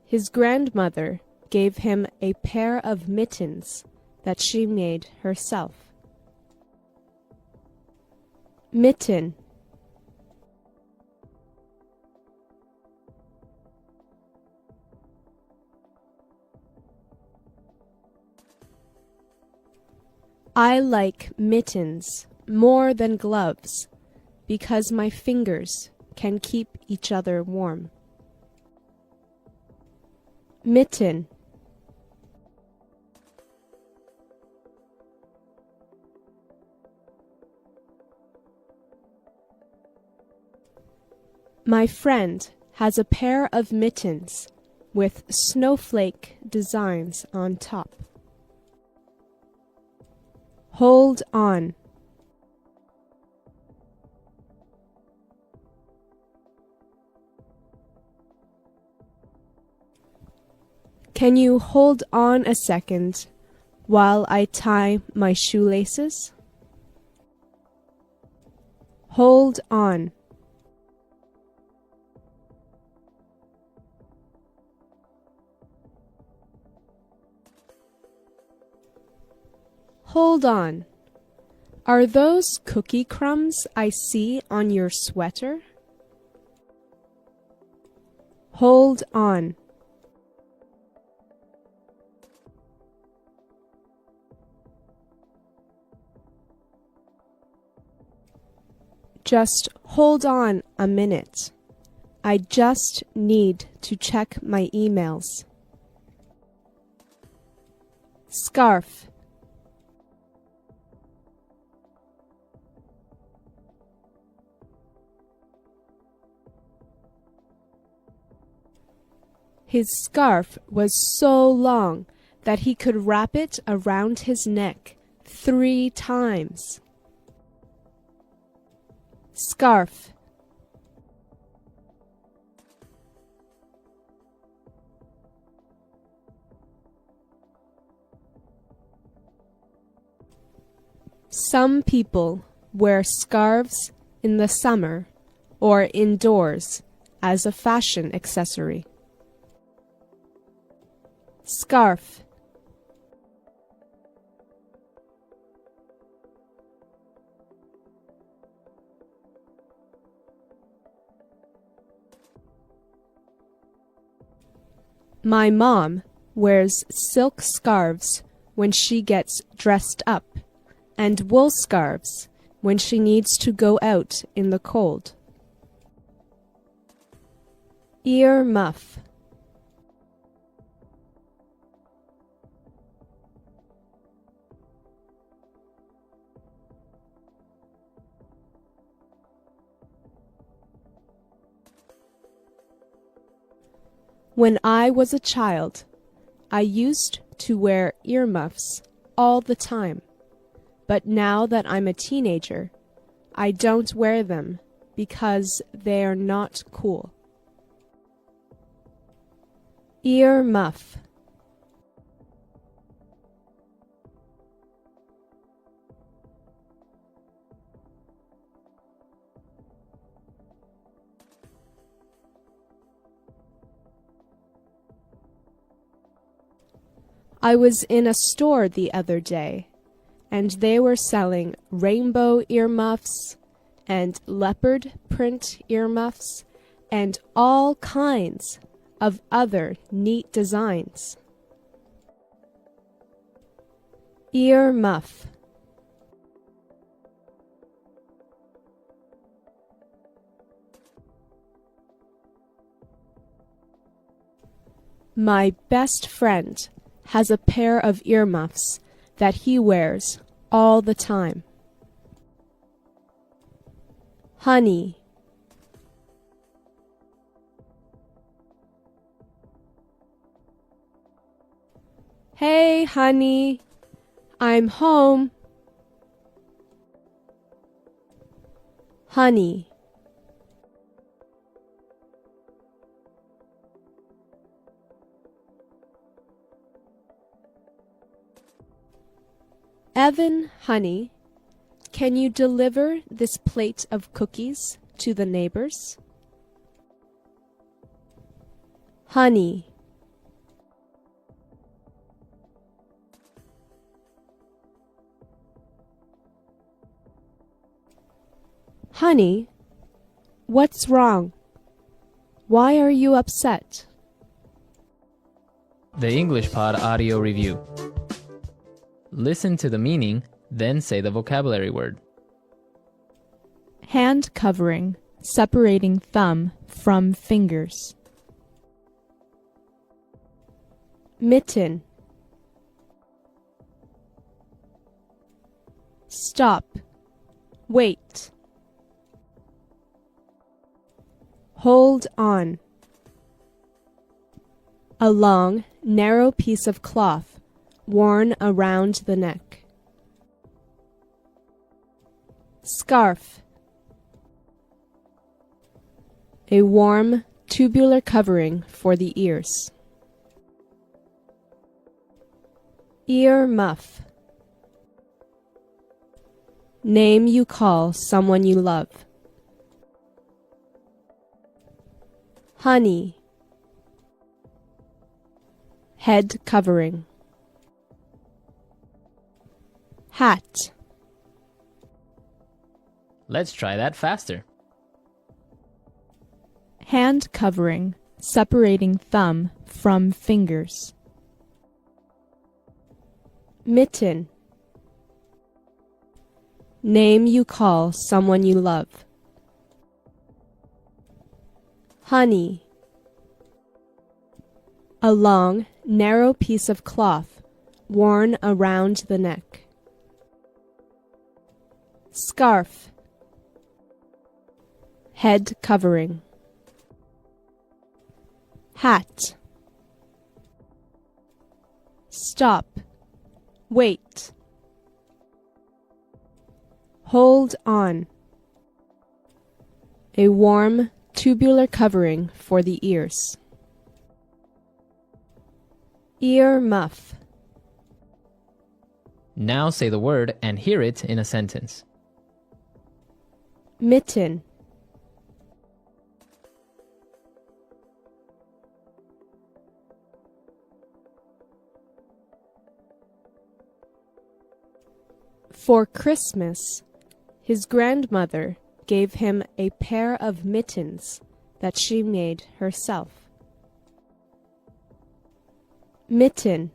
his grandmother gave him a pair of mittens that she made herself. Mitten. I like mittens more than gloves because my fingers can keep each other warm. Mitten. My friend has a pair of mittens with snowflake designs on top. Hold on. Can you hold on a second while I tie my shoelaces? Hold on. Hold on. Are those cookie crumbs I see on your sweater? Hold on. Just hold on a minute. I just need to check my emails. Scarf. His scarf was so long that he could wrap it around his neck 3 times. Scarf. Some people wear scarves in the summer or indoors as a fashion accessory. Scarf. My mom wears silk scarves when she gets dressed up, and wool scarves when she needs to go out in the cold. Ear muff. When I was a child, I used to wear earmuffs all the time. But now that I'm a teenager, I don't wear them because they are not cool. Ear muff. I was in a store the other day, and they were selling rainbow earmuffs and leopard print earmuffs and all kinds of other neat designs. Ear muff. My best friend has a pair of earmuffs that he wears all the time. Honey. Hey, honey, I'm home. Honey. Evan, honey, can you deliver this plate of cookies to the neighbors? Honey. Honey, what's wrong? Why are you upset? The English Pod Audio Review. Listen to the meaning, then say the vocabulary word. Hand covering, separating thumb from fingers. Mitten. Stop. Wait. Hold on. A long, narrow piece of cloth worn around the neck. Scarf. A warm, tubular covering for the ears. Ear muff. Name you call someone you love. Honey. Head covering. hat, Let's try that faster. hand covering, separating thumb from fingers. Mitten, name you call someone you love. Honey, a long, narrow piece of cloth worn around the neck. Scarf, head covering. Hat, stop, wait. Hold on, a warm, tubular covering for the ears. Ear muff, Now say the word and hear it in a sentence. mitten, for Christmas, his grandmother gave him a pair of mittens that she made herself. Mitten,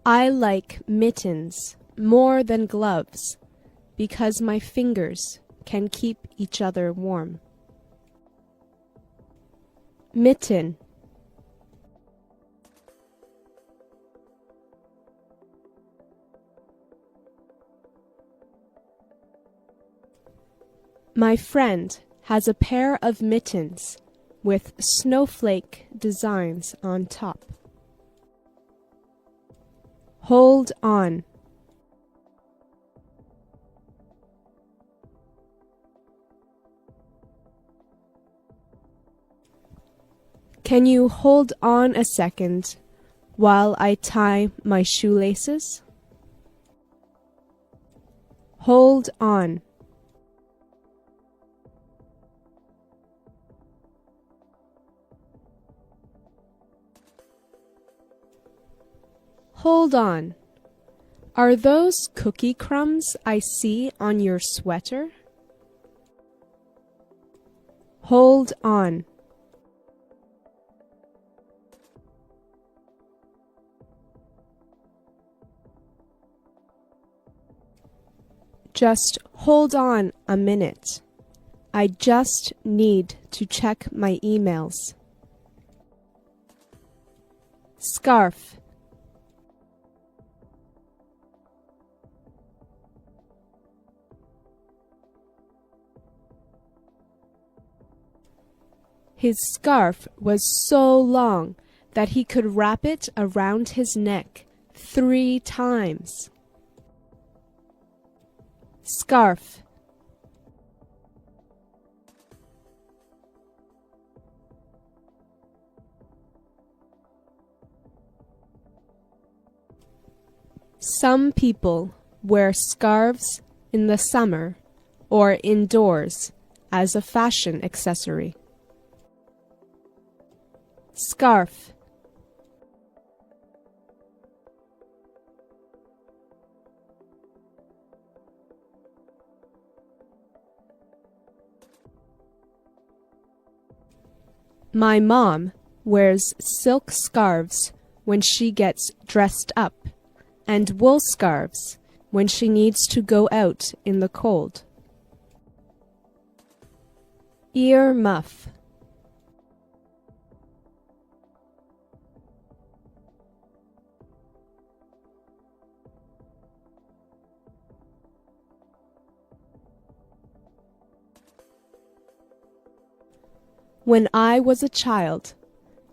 I like mittens more than gloves because my fingers can keep each other warm. Mitten, my friend has a pair of mittens with snowflake designs on top. Hold on. Can you hold on a second while I tie my shoelaces? Hold on. Hold on. Are those cookie crumbs I see on your sweater? Hold on. Just hold on a minute. I just need to check my emails. Scarf, his scarf was so long that he could wrap it around his neck 3 times. Scarf, some people wear scarves in the summer or indoors as a fashion accessory. Scarf, my mom wears silk scarves when she gets dressed up and wool scarves when she needs to go out in the cold. Ear muff, when I was a child,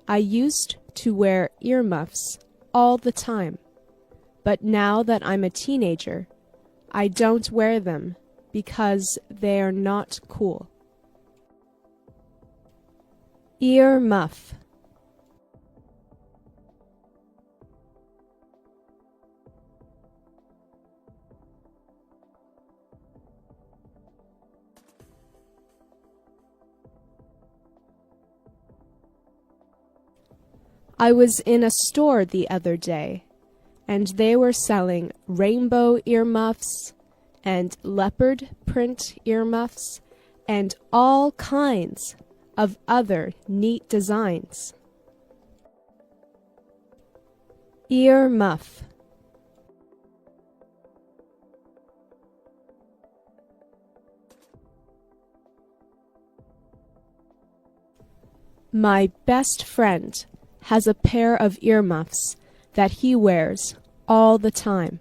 I used to wear earmuffs all the time. But now that I'm a teenager, I don't wear them because they are not cool. Ear muff, I was in a store the other day, and they were selling rainbow earmuffs and leopard print earmuffs and all kinds of other neat designs. Ear muff. My best friend has a pair of earmuffs that he wears all the time.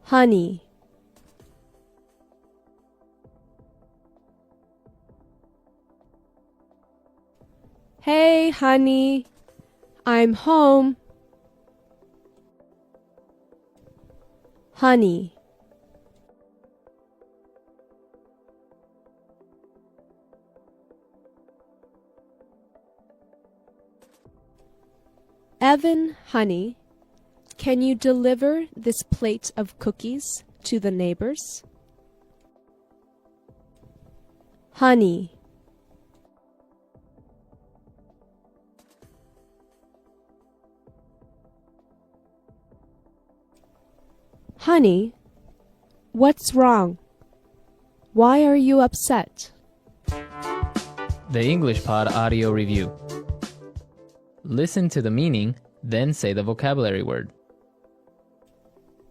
Honey. Hey, honey, I'm home. Honey. Evan, honey, can you deliver this plate of cookies to the neighbors? Honey. Honey, what's wrong? Why are you upset? The English Pod Audio Review. Listen to the meaning, then say the vocabulary word.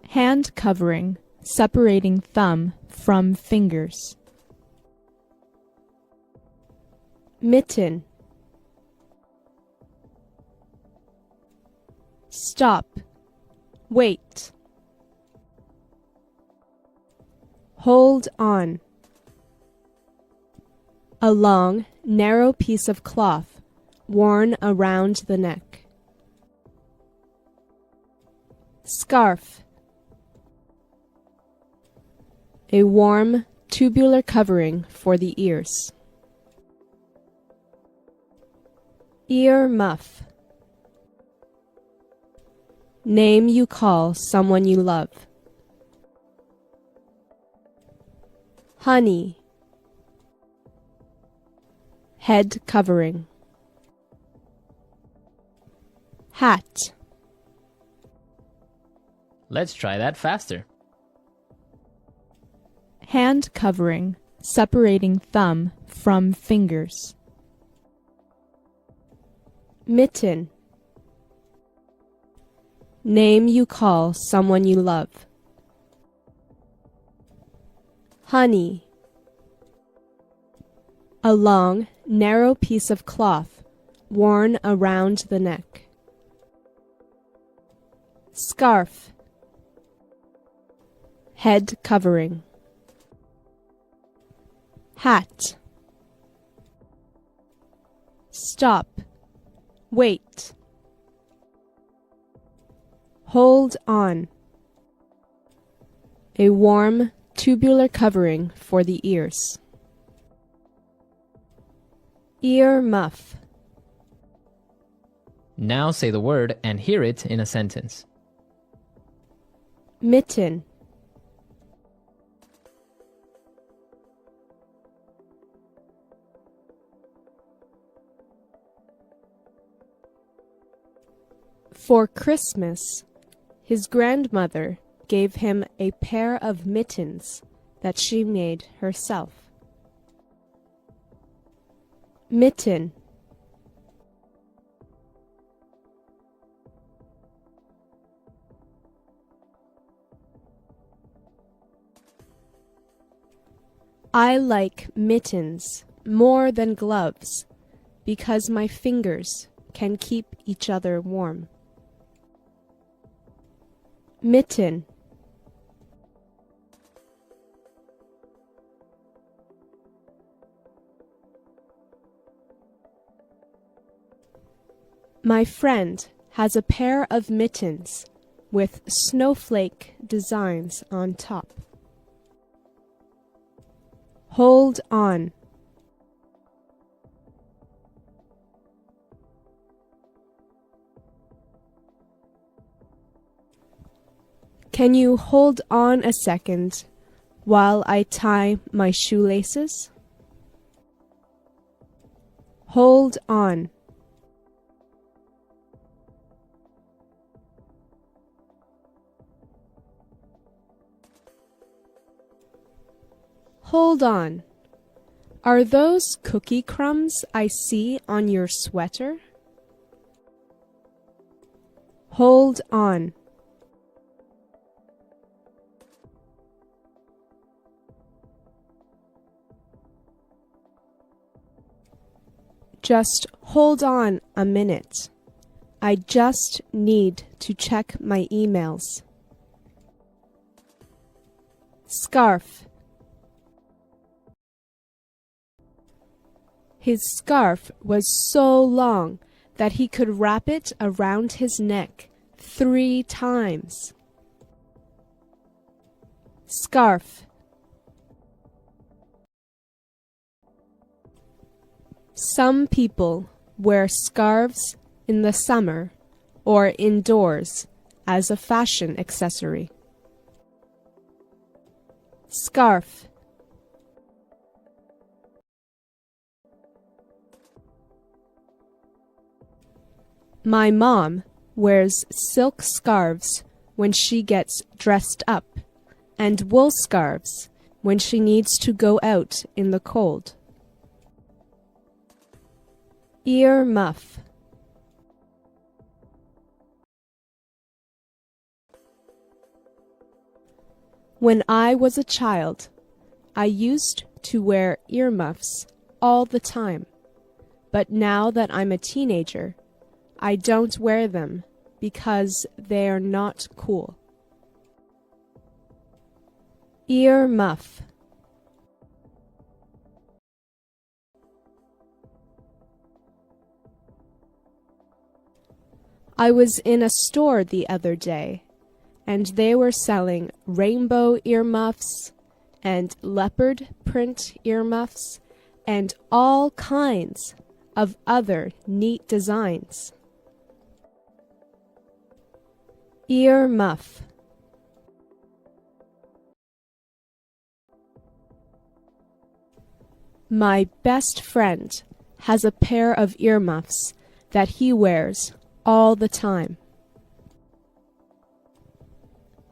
Hand covering, separating thumb from fingers. Mitten. Stop. Wait. Hold on. A long, narrow piece of cloth worn around the neck. Scarf. A warm, tubular covering for the ears. Ear muff. Name you call someone you love. Honey. Head covering. Hat. Let's try that faster. Hand covering, separating thumb from fingers. Mitten. Name you call someone you love. Honey. A long, narrow piece of cloth worn around the neck. Scarf. Head covering. Hat. Stop. Wait. Hold on. A warm, tubular covering for the ears. Ear muff. Now say the word and hear it in a sentence. Mitten. For Christmas, his grandmother gave him a pair of mittens that she made herself. Mitten. I like mittens more than gloves because my fingers can keep each other warm. Mitten. My friend has a pair of mittens with snowflake designs on top. Hold on. Can you hold on a second while I tie my shoelaces? Hold on. Hold on. Are those cookie crumbs I see on your sweater? Hold on. Just hold on a minute. I just need to check my emails. Scarf. His scarf was so long that he could wrap it around his neck 3 times. Scarf. Some people wear scarves in the summer or indoors as a fashion accessory. Scarf. My mom wears silk scarves when she gets dressed up, and wool scarves when she needs to go out in the cold. Ear muff. When I was a child, I used to wear earmuffs all the time, but now that I'm a teenager, I don't wear them because they are not cool. Ear muff. I was in a store the other day, and they were selling rainbow earmuffs and leopard print earmuffs and all kinds of other neat designs. Ear muff. My best friend has a pair of earmuffs that he wears all the time.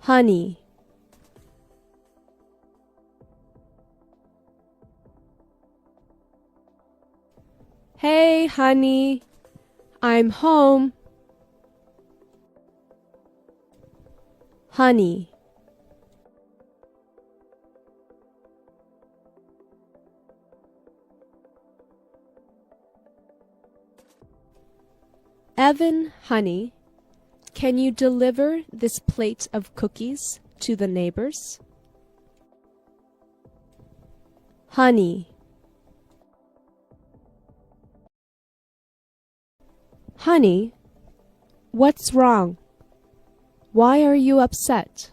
Honey. Hey, honey, I'm home. Honey. Evan, honey, can you deliver this plate of cookies to the neighbors? Honey. Honey, what's wrong? Why are you upset?